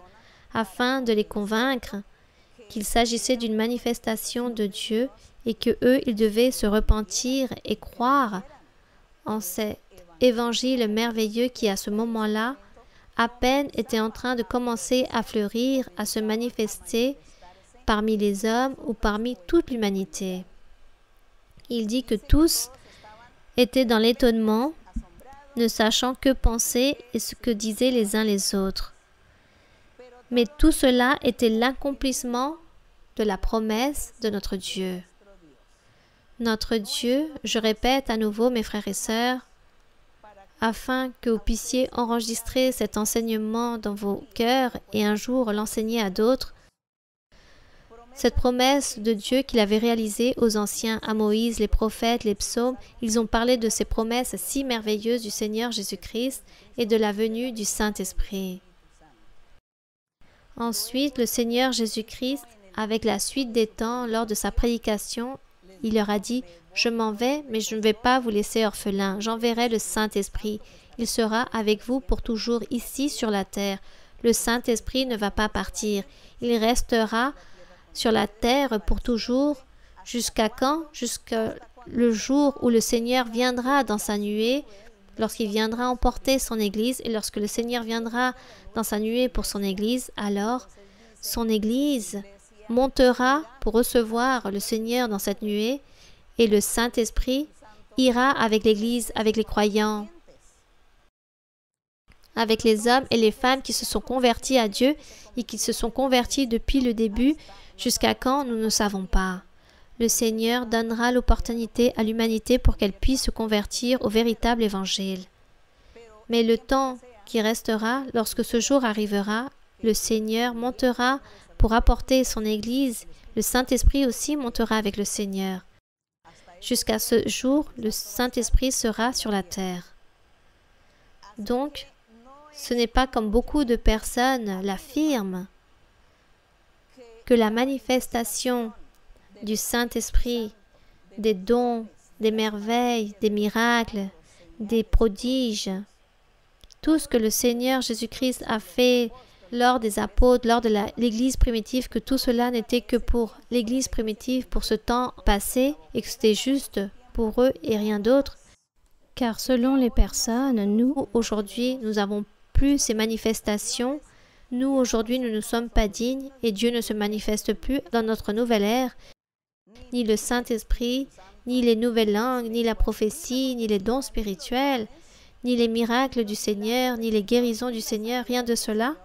afin de les convaincre qu'il s'agissait d'une manifestation de Dieu et que eux, ils devaient se repentir et croire en cet évangile merveilleux qui, à ce moment-là, à peine était en train de commencer à fleurir, à se manifester parmi les hommes ou parmi toute l'humanité. Il dit que tous étaient dans l'étonnement, ne sachant que penser et ce que disaient les uns les autres. Mais tout cela était l'accomplissement de la promesse de notre Dieu. Notre Dieu, je répète à nouveau mes frères et sœurs, afin que vous puissiez enregistrer cet enseignement dans vos cœurs et un jour l'enseigner à d'autres, cette promesse de Dieu qu'il avait réalisée aux anciens, à Moïse, les prophètes, les psaumes, ils ont parlé de ces promesses si merveilleuses du Seigneur Jésus-Christ et de la venue du Saint-Esprit. Ensuite, le Seigneur Jésus-Christ, avec la suite des temps, lors de sa prédication, il leur a dit « Je m'en vais, mais je ne vais pas vous laisser orphelins. J'enverrai le Saint-Esprit. Il sera avec vous pour toujours ici sur la terre. Le Saint-Esprit ne va pas partir. Il restera sur la terre pour toujours. Jusqu'à quand? Jusqu'à le jour où le Seigneur viendra dans sa nuée, lorsqu'il viendra emporter son Église, et lorsque le Seigneur viendra dans sa nuée pour son Église, alors son Église montera pour recevoir le Seigneur dans cette nuée, et le Saint-Esprit ira avec l'Église, avec les croyants, avec les hommes et les femmes qui se sont convertis à Dieu et qui se sont convertis depuis le début. Jusqu'à quand, nous ne savons pas. Le Seigneur donnera l'opportunité à l'humanité pour qu'elle puisse se convertir au véritable évangile. Mais le temps qui restera, lorsque ce jour arrivera, le Seigneur montera pour apporter son Église. Le Saint-Esprit aussi montera avec le Seigneur. Jusqu'à ce jour, le Saint-Esprit sera sur la terre. Donc, ce n'est pas comme beaucoup de personnes l'affirment, que la manifestation du Saint-Esprit, des dons, des merveilles, des miracles, des prodiges, tout ce que le Seigneur Jésus-Christ a fait lors des apôtres, lors de l'Église primitive, que tout cela n'était que pour l'Église primitive, pour ce temps passé, et que c'était juste pour eux et rien d'autre. Car selon les personnes, nous, aujourd'hui, nous n'avons plus ces manifestations. Nous, aujourd'hui, nous ne sommes pas dignes et Dieu ne se manifeste plus dans notre nouvelle ère. Ni le Saint-Esprit, ni les nouvelles langues, ni la prophétie, ni les dons spirituels, ni les miracles du Seigneur, ni les guérisons du Seigneur, rien de cela.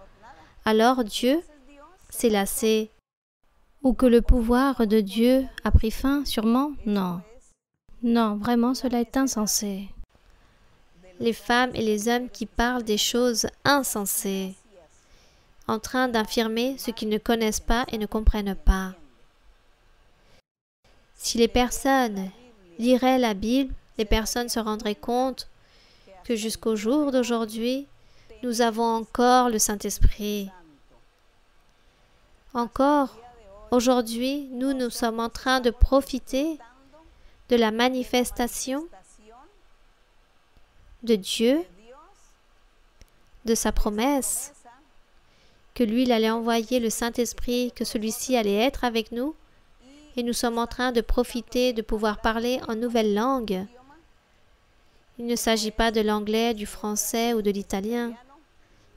Alors Dieu s'est lassé. Ou que le pouvoir de Dieu a pris fin, sûrement? Non. Non, vraiment, cela est insensé. Les femmes et les hommes qui parlent des choses insensées, en train d'affirmer ce qu'ils ne connaissent pas et ne comprennent pas. Si les personnes liraient la Bible, les personnes se rendraient compte que jusqu'au jour d'aujourd'hui, nous avons encore le Saint-Esprit. Encore, aujourd'hui, nous sommes en train de profiter de la manifestation de Dieu, de sa promesse, que lui, il allait envoyer le Saint-Esprit, que celui-ci allait être avec nous, et nous sommes en train de profiter de pouvoir parler en nouvelle langue. Il ne s'agit pas de l'anglais, du français ou de l'italien.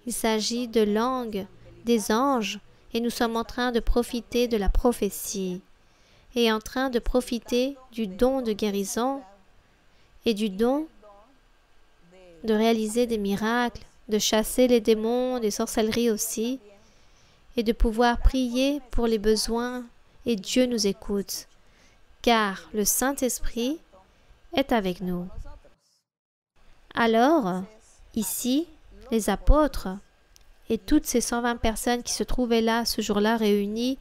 Il s'agit de langue des anges, et nous sommes en train de profiter de la prophétie, et en train de profiter du don de guérison, et du don de réaliser des miracles, de chasser les démons, des sorcelleries aussi, et de pouvoir prier pour les besoins, et Dieu nous écoute, car le Saint-Esprit est avec nous. Alors, ici, les apôtres et toutes ces 120 personnes qui se trouvaient là ce jour-là réunies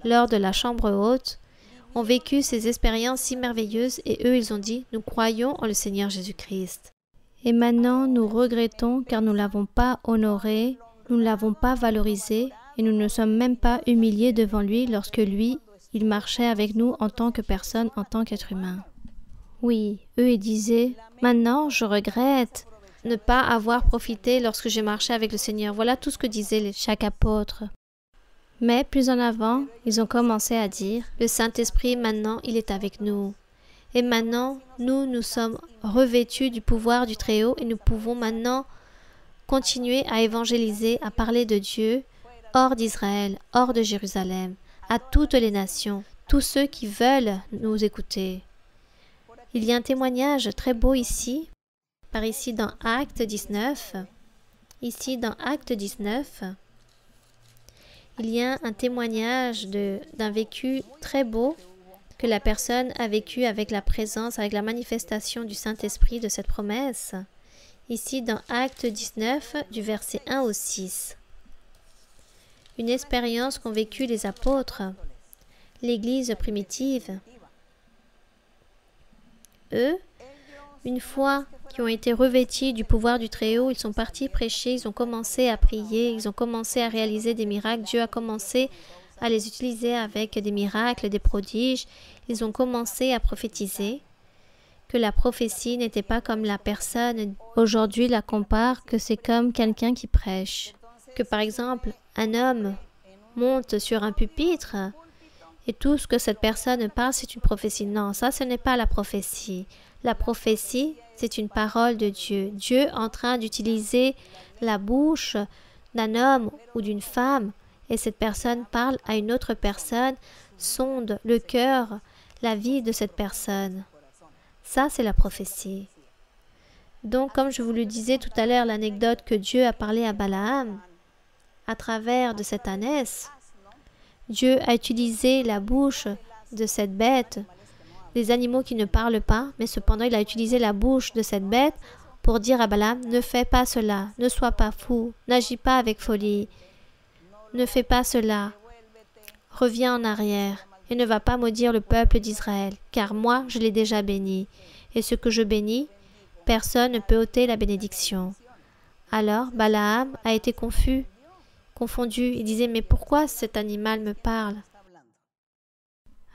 lors de la chambre haute, ont vécu ces expériences si merveilleuses et eux, ils ont dit, nous croyons en le Seigneur Jésus-Christ. Et maintenant, nous regrettons car nous ne l'avons pas honoré, nous ne l'avons pas valorisé et nous ne sommes même pas humiliés devant lui lorsque lui, il marchait avec nous en tant que personne, en tant qu'être humain. Oui, eux, ils disaient, maintenant, je regrette ne pas avoir profité lorsque j'ai marché avec le Seigneur. Voilà tout ce que disait chaque apôtre. Mais plus en avant, ils ont commencé à dire, le Saint-Esprit, maintenant, il est avec nous. Et maintenant, nous sommes revêtus du pouvoir du Très-Haut et nous pouvons maintenant continuer à évangéliser, à parler de Dieu hors d'Israël, hors de Jérusalem, à toutes les nations, tous ceux qui veulent nous écouter. Il y a un témoignage très beau ici, par ici dans Acte 19. Ici dans Acte 19, il y a un témoignage d'un vécu très beau que la personne a vécu avec la présence, avec la manifestation du Saint-Esprit de cette promesse. Ici dans Acte 19, du verset 1 au 6. Une expérience qu'ont vécue les apôtres, l'Église primitive. Eux, une fois qu'ils ont été revêtis du pouvoir du Très-Haut, ils sont partis prêcher, ils ont commencé à prier, ils ont commencé à réaliser des miracles. Dieu a commencé à les utiliser avec des miracles, des prodiges. Ils ont commencé à prophétiser, que la prophétie n'était pas comme la personne aujourd'hui la compare, que c'est comme quelqu'un qui prêche. Que par exemple, un homme monte sur un pupitre et tout ce que cette personne parle, c'est une prophétie. Non, ça, ce n'est pas la prophétie. La prophétie, c'est une parole de Dieu. Dieu en train d'utiliser la bouche d'un homme ou d'une femme et cette personne parle à une autre personne, sonde le cœur, la vie de cette personne. Ça, c'est la prophétie. Donc, comme je vous le disais tout à l'heure, l'anecdote que Dieu a parlé à Balaam, à travers de cette ânesse, Dieu a utilisé la bouche de cette bête, des animaux qui ne parlent pas, mais cependant il a utilisé la bouche de cette bête pour dire à Balaam, ne fais pas cela, ne sois pas fou, n'agis pas avec folie, ne fais pas cela, reviens en arrière et ne va pas maudire le peuple d'Israël, car moi je l'ai déjà béni, et ce que je bénis, personne ne peut ôter la bénédiction. Alors Balaam a été confus, confondu, il disait, mais pourquoi cet animal me parle?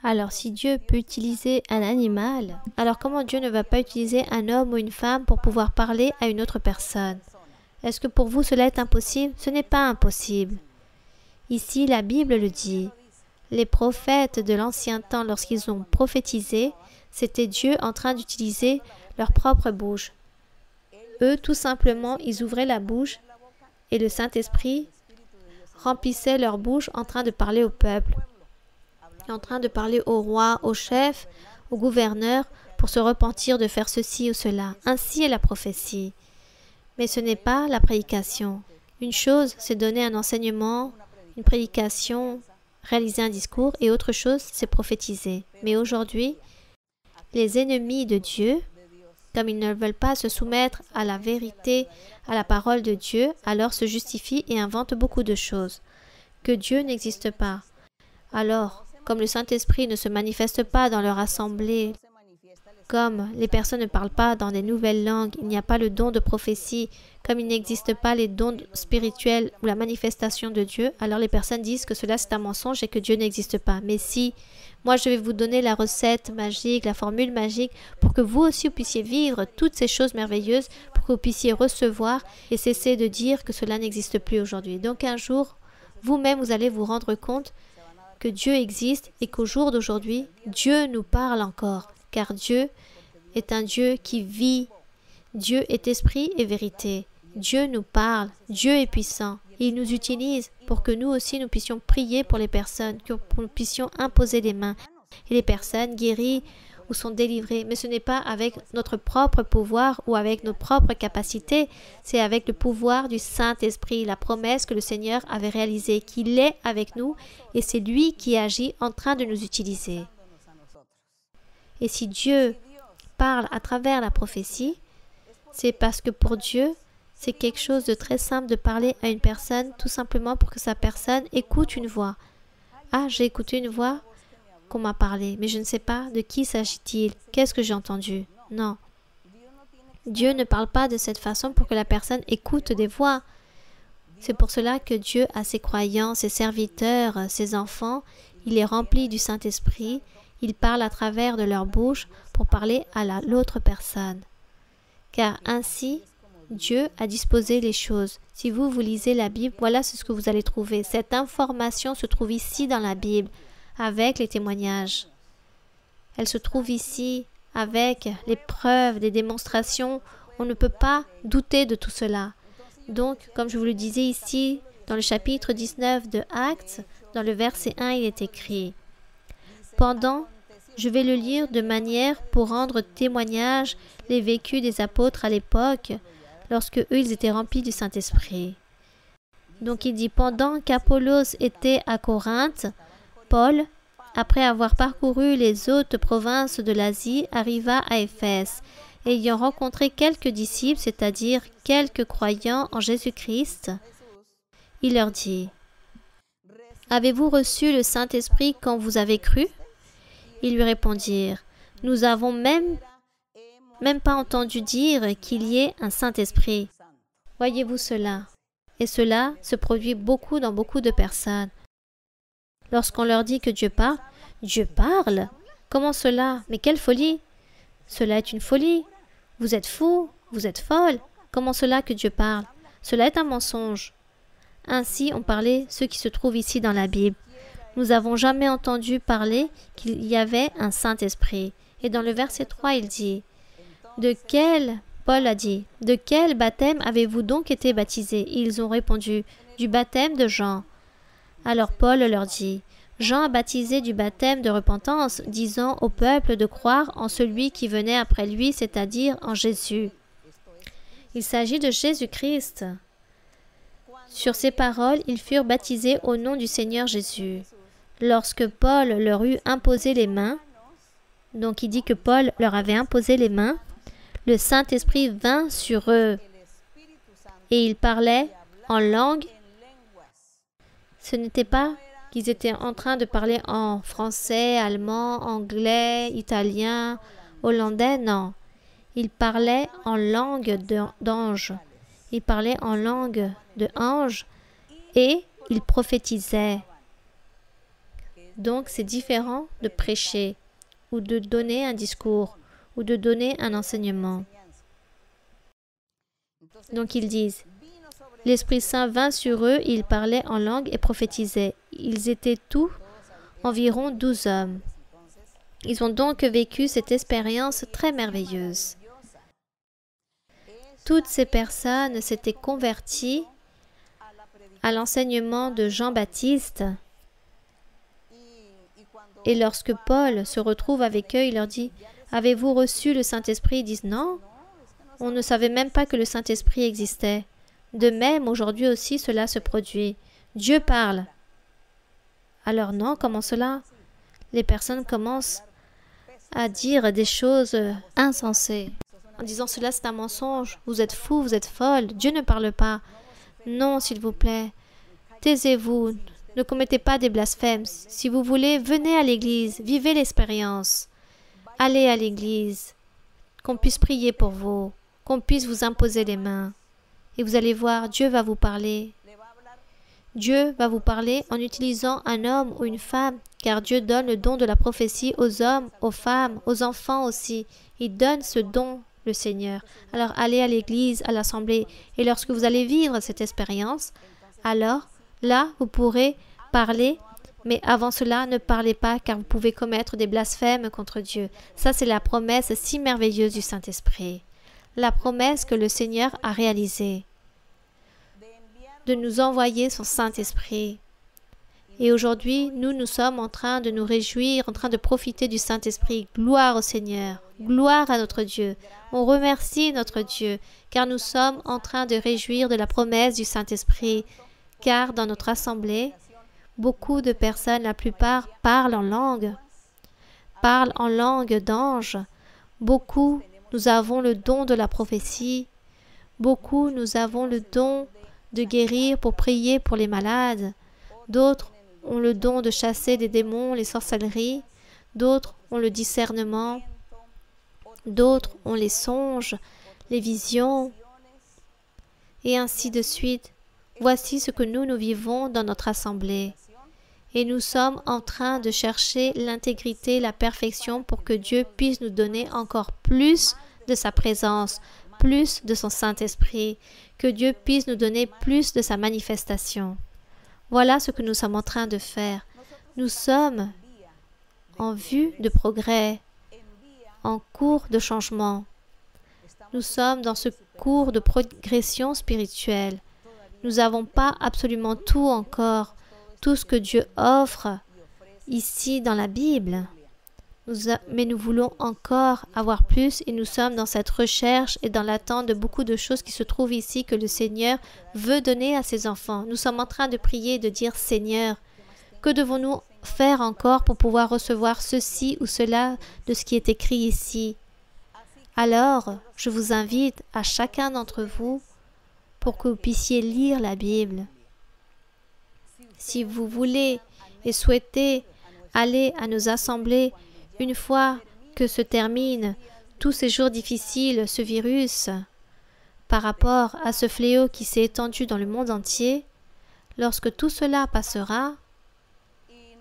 Alors, si Dieu peut utiliser un animal, alors comment Dieu ne va pas utiliser un homme ou une femme pour pouvoir parler à une autre personne? Est-ce que pour vous cela est impossible? Ce n'est pas impossible. Ici, la Bible le dit. Les prophètes de l'ancien temps, lorsqu'ils ont prophétisé, c'était Dieu en train d'utiliser leur propre bouche. Eux, tout simplement, ils ouvraient la bouche et le Saint-Esprit remplissait leur bouche en train de parler au peuple, en train de parler au roi, au chef, au gouverneur, pour se repentir de faire ceci ou cela. Ainsi est la prophétie. Mais ce n'est pas la prédication. Une chose, c'est donner un enseignement, une prédication, réaliser un discours, et autre chose, c'est prophétiser. Mais aujourd'hui, les ennemis de Dieu, comme ils ne veulent pas se soumettre à la vérité, à la parole de Dieu, alors se justifient et inventent beaucoup de choses. Que Dieu n'existe pas. Alors, comme le Saint-Esprit ne se manifeste pas dans leur assemblée, comme les personnes ne parlent pas dans des nouvelles langues, il n'y a pas le don de prophétie, comme il n'existe pas les dons spirituels ou la manifestation de Dieu, alors les personnes disent que cela c'est un mensonge et que Dieu n'existe pas. Mais si, moi je vais vous donner la recette magique, la formule magique, pour que vous aussi vous puissiez vivre toutes ces choses merveilleuses, pour que vous puissiez recevoir et cesser de dire que cela n'existe plus aujourd'hui. Donc un jour, vous-même vous allez vous rendre compte que Dieu existe et qu'au jour d'aujourd'hui, Dieu nous parle encore, car Dieu est un Dieu qui vit. Dieu est esprit et vérité. Dieu nous parle, Dieu est puissant. Il nous utilise pour que nous aussi nous puissions prier pour les personnes, que nous puissions imposer les mains. Et les personnes guéries ou sont délivrées. Mais ce n'est pas avec notre propre pouvoir ou avec nos propres capacités, c'est avec le pouvoir du Saint-Esprit, la promesse que le Seigneur avait réalisée, qu'il est avec nous et c'est lui qui agit en train de nous utiliser. Et si Dieu parle à travers la prophétie, c'est parce que pour Dieu, c'est quelque chose de très simple de parler à une personne tout simplement pour que sa personne écoute une voix. Ah, j'ai écouté une voix. qu'on m'a parlé, mais je ne sais pas de qui s'agit-il, qu'est-ce que j'ai entendu. Non. Dieu ne parle pas de cette façon pour que la personne écoute des voix. C'est pour cela que Dieu a ses croyants, ses serviteurs, ses enfants. Il est rempli du Saint-Esprit. Il parle à travers de leur bouche pour parler à l'autre personne. Car ainsi, Dieu a disposé les choses. Si vous lisez la Bible, voilà ce que vous allez trouver. Cette information se trouve ici dans la Bible, avec les témoignages. Elle se trouve ici avec les preuves, les démonstrations. On ne peut pas douter de tout cela. Donc, comme je vous le disais ici, dans le chapitre 19 de Actes, dans le verset 1, il est écrit « Je vais le lire de manière pour rendre témoignage les vécus des apôtres à l'époque, lorsque eux, ils étaient remplis du Saint-Esprit. » Donc, il dit « Pendant qu'Apollos était à Corinthe, Paul, après avoir parcouru les hautes provinces de l'Asie, arriva à Éphèse. Ayant rencontré quelques disciples, c'est-à-dire quelques croyants en Jésus-Christ, il leur dit « Avez-vous reçu le Saint-Esprit quand vous avez cru ?» Ils lui répondirent « Nous avons même pas entendu dire qu'il y ait un Saint-Esprit. » Voyez-vous cela? Et cela se produit dans beaucoup de personnes. Lorsqu'on leur dit que Dieu parle, Dieu parle? Comment cela? Mais quelle folie! Cela est une folie. Vous êtes fou, vous êtes folle. Comment cela que Dieu parle? Cela est un mensonge. Ainsi ont parlé ceux qui se trouvent ici dans la Bible. Nous n'avons jamais entendu parler qu'il y avait un Saint-Esprit. Et dans le verset 3, il dit, Paul a dit, « De quel baptême avez-vous donc été baptisés ?» Ils ont répondu, « Du baptême de Jean. » Alors Paul leur dit, « Jean a baptisé du baptême de repentance, disant au peuple de croire en celui qui venait après lui, c'est-à-dire en Jésus. » Il s'agit de Jésus-Christ. Sur ces paroles, ils furent baptisés au nom du Seigneur Jésus. Lorsque Paul leur eut imposé les mains, donc il dit que Paul leur avait imposé les mains, le Saint-Esprit vint sur eux et ils parlaient en langue. Ce n'était pas qu'ils étaient en train de parler en français, allemand, anglais, italien, hollandais, non. Ils parlaient en langue d'ange. Ils parlaient en langue de ange et ils prophétisaient. Donc c'est différent de prêcher ou de donner un discours ou de donner un enseignement. Donc ils disent, l'Esprit Saint vint sur eux, ils parlaient en langue et prophétisaient. Ils étaient tous environ 12 hommes. Ils ont donc vécu cette expérience très merveilleuse. Toutes ces personnes s'étaient converties à l'enseignement de Jean-Baptiste. Et lorsque Paul se retrouve avec eux, il leur dit, « Avez-vous reçu le Saint-Esprit » Ils disent, « Non, on ne savait même pas que le Saint-Esprit existait. » De même, aujourd'hui aussi, cela se produit. Dieu parle. Alors non, comment cela? Les personnes commencent à dire des choses insensées. En disant cela, c'est un mensonge. Vous êtes fou, vous êtes folle. Dieu ne parle pas. Non, s'il vous plaît. Taisez-vous. Ne commettez pas des blasphèmes. Si vous voulez, venez à l'église. Vivez l'expérience. Allez à l'église. Qu'on puisse prier pour vous. Qu'on puisse vous imposer les mains. Et vous allez voir, Dieu va vous parler. Dieu va vous parler en utilisant un homme ou une femme, car Dieu donne le don de la prophétie aux hommes, aux femmes, aux enfants aussi. Il donne ce don, le Seigneur. Alors allez à l'église, à l'assemblée, et lorsque vous allez vivre cette expérience, alors là, vous pourrez parler, mais avant cela, ne parlez pas, car vous pouvez commettre des blasphèmes contre Dieu. Ça, c'est la promesse si merveilleuse du Saint-Esprit. La promesse que le Seigneur a réalisée de nous envoyer son Saint-Esprit. Et aujourd'hui, nous sommes en train de nous réjouir, en train de profiter du Saint-Esprit. Gloire au Seigneur, gloire à notre Dieu. On remercie notre Dieu, car nous sommes en train de réjouir de la promesse du Saint-Esprit. Car dans notre assemblée, beaucoup de personnes, la plupart, parlent en langue d'ange. Beaucoup, nous avons le don de la prophétie. Beaucoup, nous avons le don de guérir pour prier pour les malades. D'autres ont le don de chasser des démons, les sorcelleries. d'autres ont le discernement, d'autres ont les songes, les visions, et ainsi de suite. Voici ce que nous vivons dans notre assemblée. Et nous sommes en train de chercher l'intégrité, la perfection pour que Dieu puisse nous donner encore plus de sa présence, plus de son Saint-Esprit, que Dieu puisse nous donner plus de sa manifestation. Voilà ce que nous sommes en train de faire. Nous sommes en vue de progrès, en cours de changement. Nous sommes dans ce cours de progression spirituelle. Nous n'avons pas absolument tout encore, tout ce que Dieu offre ici dans la Bible. Mais nous voulons encore avoir plus et nous sommes dans cette recherche et dans l'attente de beaucoup de choses qui se trouvent ici que le Seigneur veut donner à ses enfants. Nous sommes en train de prier et de dire « Seigneur, que devons-nous faire encore pour pouvoir recevoir ceci ou cela de ce qui est écrit ici ?» Alors, je vous invite à chacun d'entre vous pour que vous puissiez lire la Bible. Si vous voulez et souhaitez aller à nos assemblées une fois que se terminent tous ces jours difficiles, ce virus, par rapport à ce fléau qui s'est étendu dans le monde entier, lorsque tout cela passera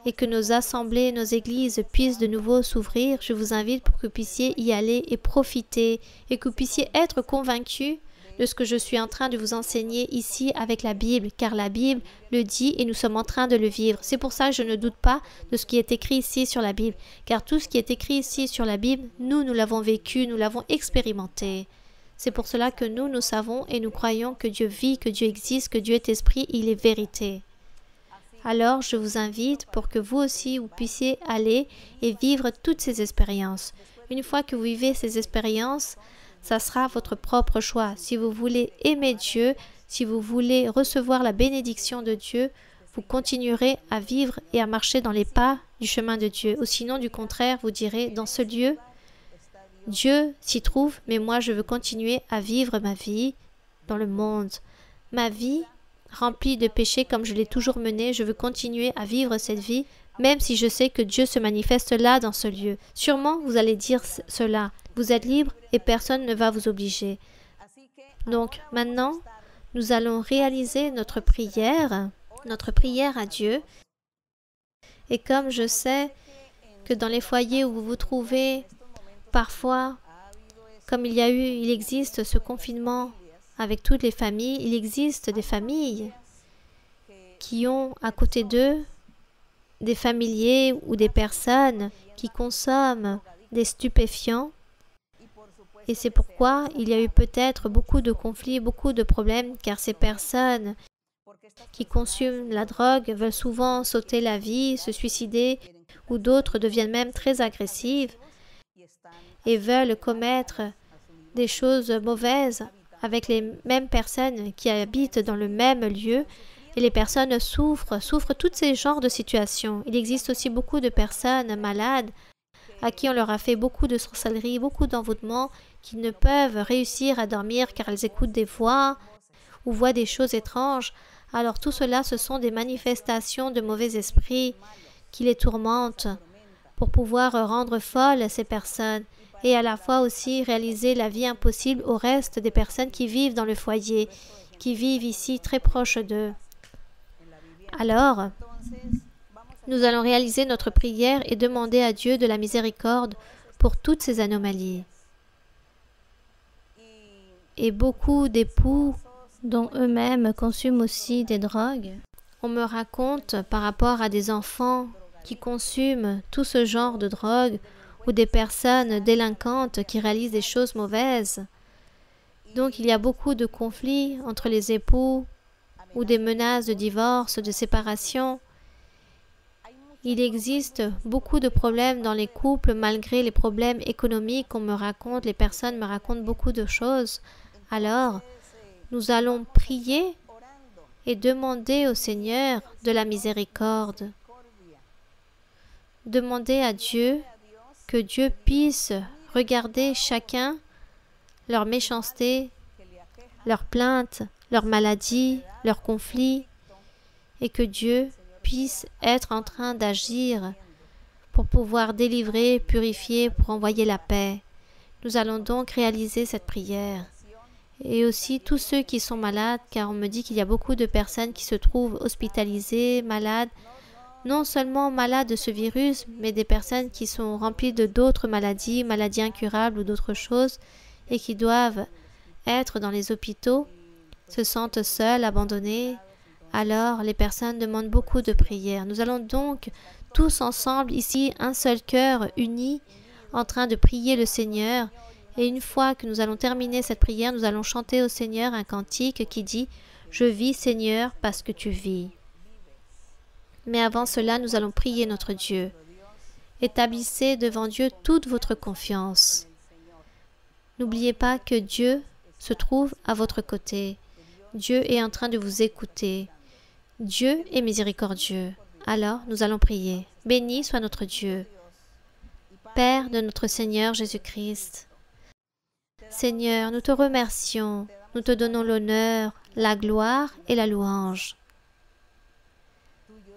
et que nos assemblées, nos églises puissent de nouveau s'ouvrir, je vous invite pour que vous puissiez y aller et profiter et que vous puissiez être convaincus de ce que je suis en train de vous enseigner ici avec la Bible, car la Bible le dit et nous sommes en train de le vivre. C'est pour ça que je ne doute pas de ce qui est écrit ici sur la Bible, car tout ce qui est écrit ici sur la Bible, nous l'avons vécu, nous l'avons expérimenté. C'est pour cela que nous savons et nous croyons que Dieu vit, que Dieu existe, que Dieu est esprit, il est vérité. Alors, je vous invite pour que vous aussi, vous puissiez aller et vivre toutes ces expériences. Une fois que vous vivez ces expériences, ça sera votre propre choix. Si vous voulez aimer Dieu, si vous voulez recevoir la bénédiction de Dieu, vous continuerez à vivre et à marcher dans les pas du chemin de Dieu. Ou sinon, du contraire, vous direz, dans ce lieu, Dieu s'y trouve, mais moi, je veux continuer à vivre ma vie dans le monde. Ma vie remplie de péchés comme je l'ai toujours menée, je veux continuer à vivre cette vie, même si je sais que Dieu se manifeste là, dans ce lieu. Sûrement, vous allez dire cela. Vous êtes libre et personne ne va vous obliger. Donc, maintenant, nous allons réaliser notre prière à Dieu. Et comme je sais que dans les foyers où vous vous trouvez, parfois, comme il existe ce confinement avec toutes les familles, il existe des familles qui ont à côté d'eux des familiers ou des personnes qui consomment des stupéfiants. Et c'est pourquoi il y a eu peut-être beaucoup de conflits, beaucoup de problèmes, car ces personnes qui consomment la drogue veulent souvent sauter la vie, se suicider, ou d'autres deviennent même très agressives et veulent commettre des choses mauvaises avec les mêmes personnes qui habitent dans le même lieu. Et les personnes souffrent tous ces genres de situations. Il existe aussi beaucoup de personnes malades à qui on leur a fait beaucoup de sorcellerie, beaucoup d'envoûtements, qui ne peuvent réussir à dormir car elles écoutent des voix ou voient des choses étranges. Alors tout cela, ce sont des manifestations de mauvais esprits qui les tourmentent pour pouvoir rendre folles ces personnes et à la fois aussi réaliser la vie impossible au reste des personnes qui vivent dans le foyer, qui vivent ici très proches d'eux. Alors, nous allons réaliser notre prière et demander à Dieu de la miséricorde pour toutes ces anomalies. Et beaucoup d'époux dont eux-mêmes consomment aussi des drogues. On me raconte par rapport à des enfants qui consomment tout ce genre de drogue ou des personnes délinquantes qui réalisent des choses mauvaises. Donc il y a beaucoup de conflits entre les époux ou des menaces de divorce, de séparation. Il existe beaucoup de problèmes dans les couples malgré les problèmes économiques qu'on me raconte. Les personnes me racontent beaucoup de choses. Alors, nous allons prier et demander au Seigneur de la miséricorde. Demander à Dieu que Dieu puisse regarder chacun leur méchanceté, leurs plaintes, leurs maladies, leurs conflits, et que Dieu puisse être en train d'agir pour pouvoir délivrer, purifier, pour envoyer la paix. Nous allons donc réaliser cette prière. Et aussi tous ceux qui sont malades, car on me dit qu'il y a beaucoup de personnes qui se trouvent hospitalisées, malades, non seulement malades de ce virus, mais des personnes qui sont remplies de d'autres maladies, maladies incurables ou d'autres choses, et qui doivent être dans les hôpitaux, se sentent seuls, abandonnés. Alors, les personnes demandent beaucoup de prières. Nous allons donc tous ensemble, ici, un seul cœur, unis, en train de prier le Seigneur. Et une fois que nous allons terminer cette prière, nous allons chanter au Seigneur un cantique qui dit « Je vis, Seigneur, parce que tu vis ». Mais avant cela, nous allons prier notre Dieu. Établissez devant Dieu toute votre confiance. N'oubliez pas que Dieu se trouve à votre côté. Dieu est en train de vous écouter. Dieu est miséricordieux. Alors, nous allons prier. Béni soit notre Dieu. Père de notre Seigneur Jésus-Christ. Seigneur, nous te remercions. Nous te donnons l'honneur, la gloire et la louange.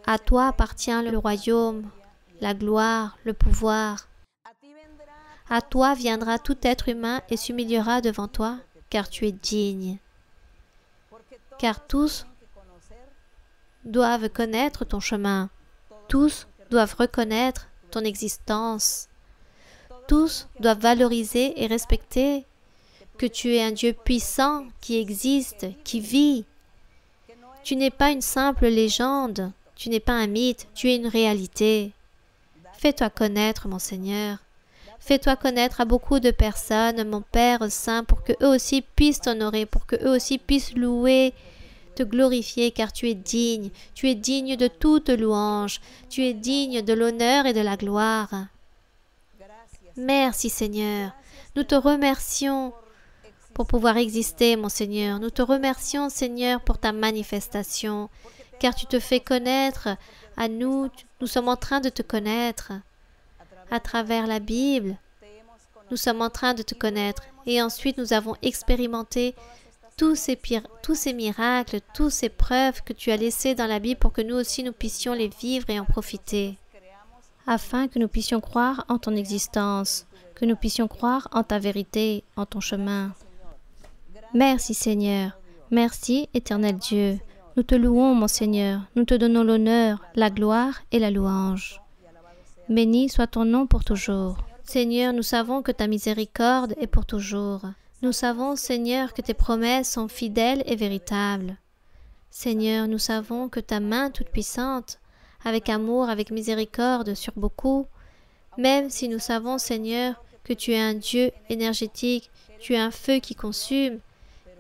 À toi appartient le royaume, la gloire, le pouvoir. À toi viendra tout être humain et s'humiliera devant toi, car tu es digne. Car tous doivent connaître ton chemin. Tous doivent reconnaître ton existence. Tous doivent valoriser et respecter que tu es un Dieu puissant qui existe, qui vit. Tu n'es pas une simple légende. Tu n'es pas un mythe, tu es une réalité. Fais-toi connaître, mon Seigneur. Fais-toi connaître à beaucoup de personnes, mon Père Saint, pour qu'eux aussi puissent t'honorer, pour qu'eux aussi puissent louer, te glorifier, car tu es digne. Tu es digne de toute louange. Tu es digne de l'honneur et de la gloire. Merci, Seigneur. Nous te remercions pour pouvoir exister, mon Seigneur. Nous te remercions, Seigneur, pour ta manifestation. Car tu te fais connaître à nous, nous sommes en train de te connaître. À travers la Bible, nous sommes en train de te connaître. Et ensuite, nous avons expérimenté tous ces miracles, toutes ces preuves que tu as laissées dans la Bible pour que nous aussi nous puissions les vivre et en profiter. Afin que nous puissions croire en ton existence, que nous puissions croire en ta vérité, en ton chemin. Merci Seigneur. Merci, éternel Dieu. Nous te louons, mon Seigneur, nous te donnons l'honneur, la gloire et la louange. Béni soit ton nom pour toujours. Seigneur, nous savons que ta miséricorde est pour toujours. Nous savons, Seigneur, que tes promesses sont fidèles et véritables. Seigneur, nous savons que ta main toute-puissante, avec amour, avec miséricorde sur beaucoup, même si nous savons, Seigneur, que tu es un Dieu énergétique, tu es un feu qui consume,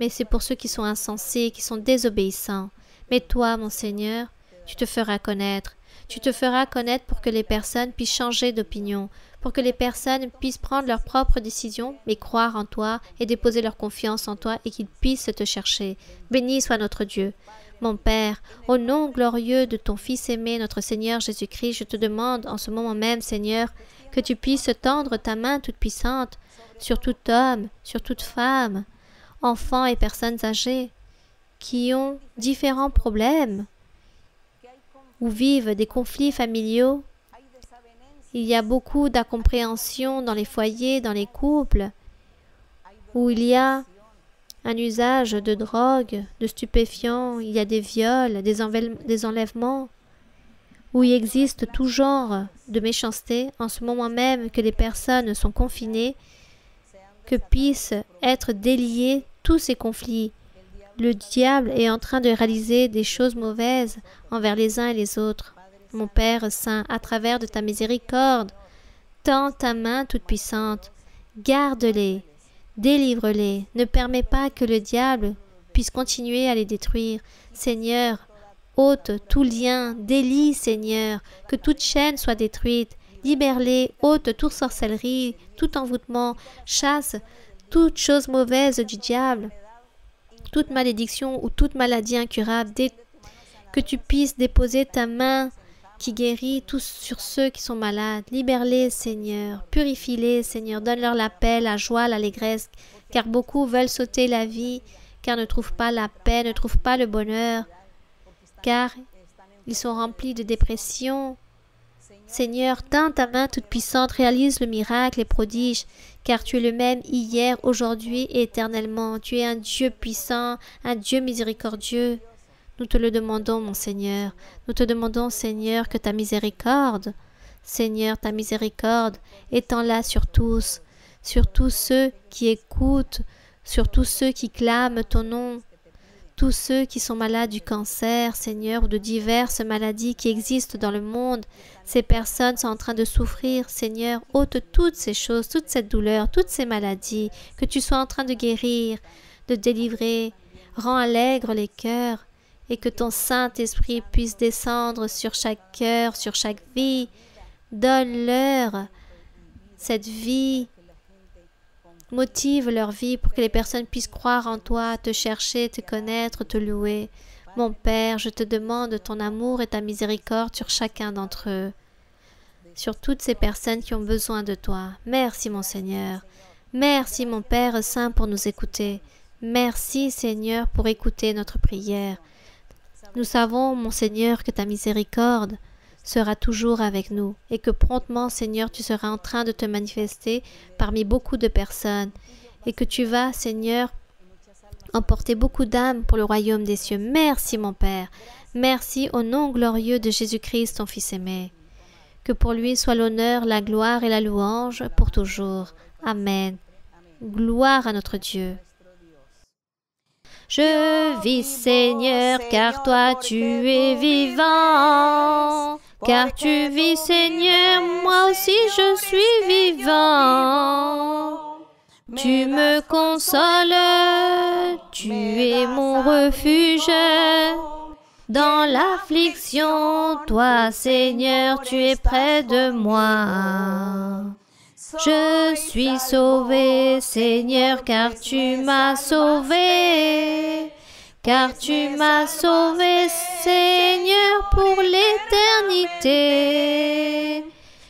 mais c'est pour ceux qui sont insensés, qui sont désobéissants. Mais toi, mon Seigneur, tu te feras connaître. Tu te feras connaître pour que les personnes puissent changer d'opinion, pour que les personnes puissent prendre leurs propres décisions, mais croire en toi et déposer leur confiance en toi et qu'ils puissent te chercher. Béni soit notre Dieu. Mon Père, au nom glorieux de ton Fils aimé, notre Seigneur Jésus-Christ, je te demande en ce moment même, Seigneur, que tu puisses tendre ta main toute puissante sur tout homme, sur toute femme, enfants et personnes âgées, qui ont différents problèmes ou vivent des conflits familiaux. Il y a beaucoup d'incompréhension dans les foyers, dans les couples, où il y a un usage de drogue, de stupéfiants, il y a des viols, des enlèvements, où il existe tout genre de méchanceté, en ce moment même que les personnes sont confinées, que puissent être déliés tous ces conflits. Le diable est en train de réaliser des choses mauvaises envers les uns et les autres. Mon Père Saint, à travers de ta miséricorde, tends ta main toute-puissante, garde-les, délivre-les, ne permets pas que le diable puisse continuer à les détruire. Seigneur, ôte tout lien, délie, Seigneur, que toute chaîne soit détruite, libère-les, ôte toute sorcellerie, tout envoûtement, chasse toute chose mauvaise du diable, toute malédiction ou toute maladie incurable, que tu puisses déposer ta main qui guérit tous sur ceux qui sont malades. Libère-les, Seigneur. Purifie-les, Seigneur. Donne-leur la paix, la joie, l'allégresse, car beaucoup veulent sauter la vie, car ne trouvent pas la paix, ne trouvent pas le bonheur, car ils sont remplis de dépression, Seigneur, dans ta main toute puissante, réalise le miracle et prodige, car tu es le même hier, aujourd'hui et éternellement. Tu es un Dieu puissant, un Dieu miséricordieux. Nous te le demandons, mon Seigneur. Nous te demandons, Seigneur, que ta miséricorde, Seigneur, ta miséricorde, étends-la sur tous ceux qui écoutent, sur tous ceux qui clament ton nom, tous ceux qui sont malades du cancer, Seigneur, ou de diverses maladies qui existent dans le monde. Ces personnes sont en train de souffrir, Seigneur. Ôte toutes ces choses, toute cette douleur, toutes ces maladies, que tu sois en train de guérir, de délivrer. Rends allègres les cœurs et que ton Saint-Esprit puisse descendre sur chaque cœur, sur chaque vie. Donne-leur cette vie. Motive leur vie pour que les personnes puissent croire en toi, te chercher, te connaître, te louer. Mon Père, je te demande ton amour et ta miséricorde sur chacun d'entre eux, sur toutes ces personnes qui ont besoin de toi. Merci, mon Seigneur. Merci, mon Père Saint, pour nous écouter. Merci, Seigneur, pour écouter notre prière. Nous savons, mon Seigneur, que ta miséricorde sera toujours avec nous et que promptement, Seigneur, tu seras en train de te manifester parmi beaucoup de personnes et que tu vas, Seigneur, emporter beaucoup d'âmes pour le royaume des cieux. Merci, mon Père. Merci au nom glorieux de Jésus-Christ, ton Fils aimé. Que pour lui soit l'honneur, la gloire et la louange pour toujours. Amen. Gloire à notre Dieu. Je vis, Seigneur, car toi tu es vivant. Car tu vis, Seigneur, moi aussi je suis vivant. Tu me consoles, tu es mon refuge. Dans l'affliction, toi, Seigneur, tu es près de moi. Je suis sauvé, Seigneur, car tu m'as sauvé. Car tu m'as sauvé, Seigneur, pour l'éternité.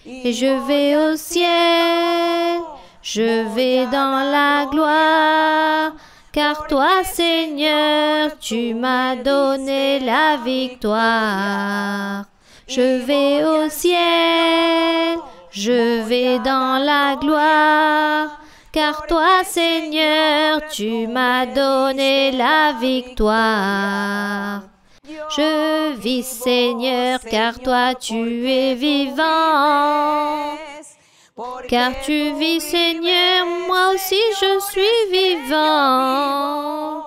Et je vais au ciel, je vais dans la gloire. Car toi, Seigneur, tu m'as donné la victoire. Je vais au ciel, je vais dans la gloire. Car toi, Seigneur, tu m'as donné la victoire. Je vis, Seigneur, car toi, tu es vivant. Car tu vis, Seigneur, moi aussi je suis vivant.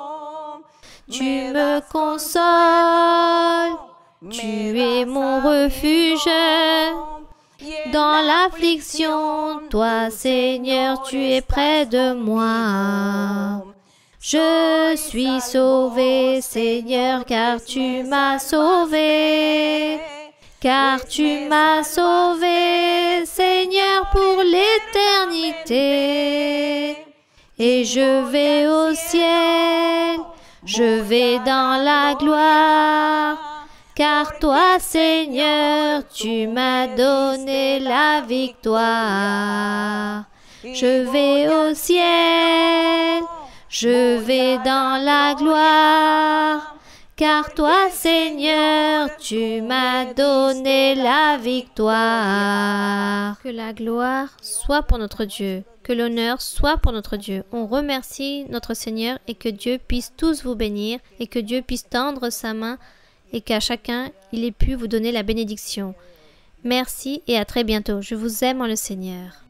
Tu me consoles, tu es mon refuge. Dans l'affliction, toi, Seigneur, tu es près de moi. Je suis sauvé, Seigneur, car tu m'as sauvé. Car tu m'as sauvé, Seigneur, pour l'éternité. Et je vais au ciel, je vais dans la gloire. Car toi, Seigneur, tu m'as donné la victoire. Je vais au ciel, je vais dans la gloire. Car toi, Seigneur, tu m'as donné la victoire. Que la gloire soit pour notre Dieu, que l'honneur soit pour notre Dieu. On remercie notre Seigneur et que Dieu puisse tous vous bénir et que Dieu puisse tendre sa main et qu'à chacun, il ait pu vous donner la bénédiction. Merci et à très bientôt. Je vous aime en le Seigneur.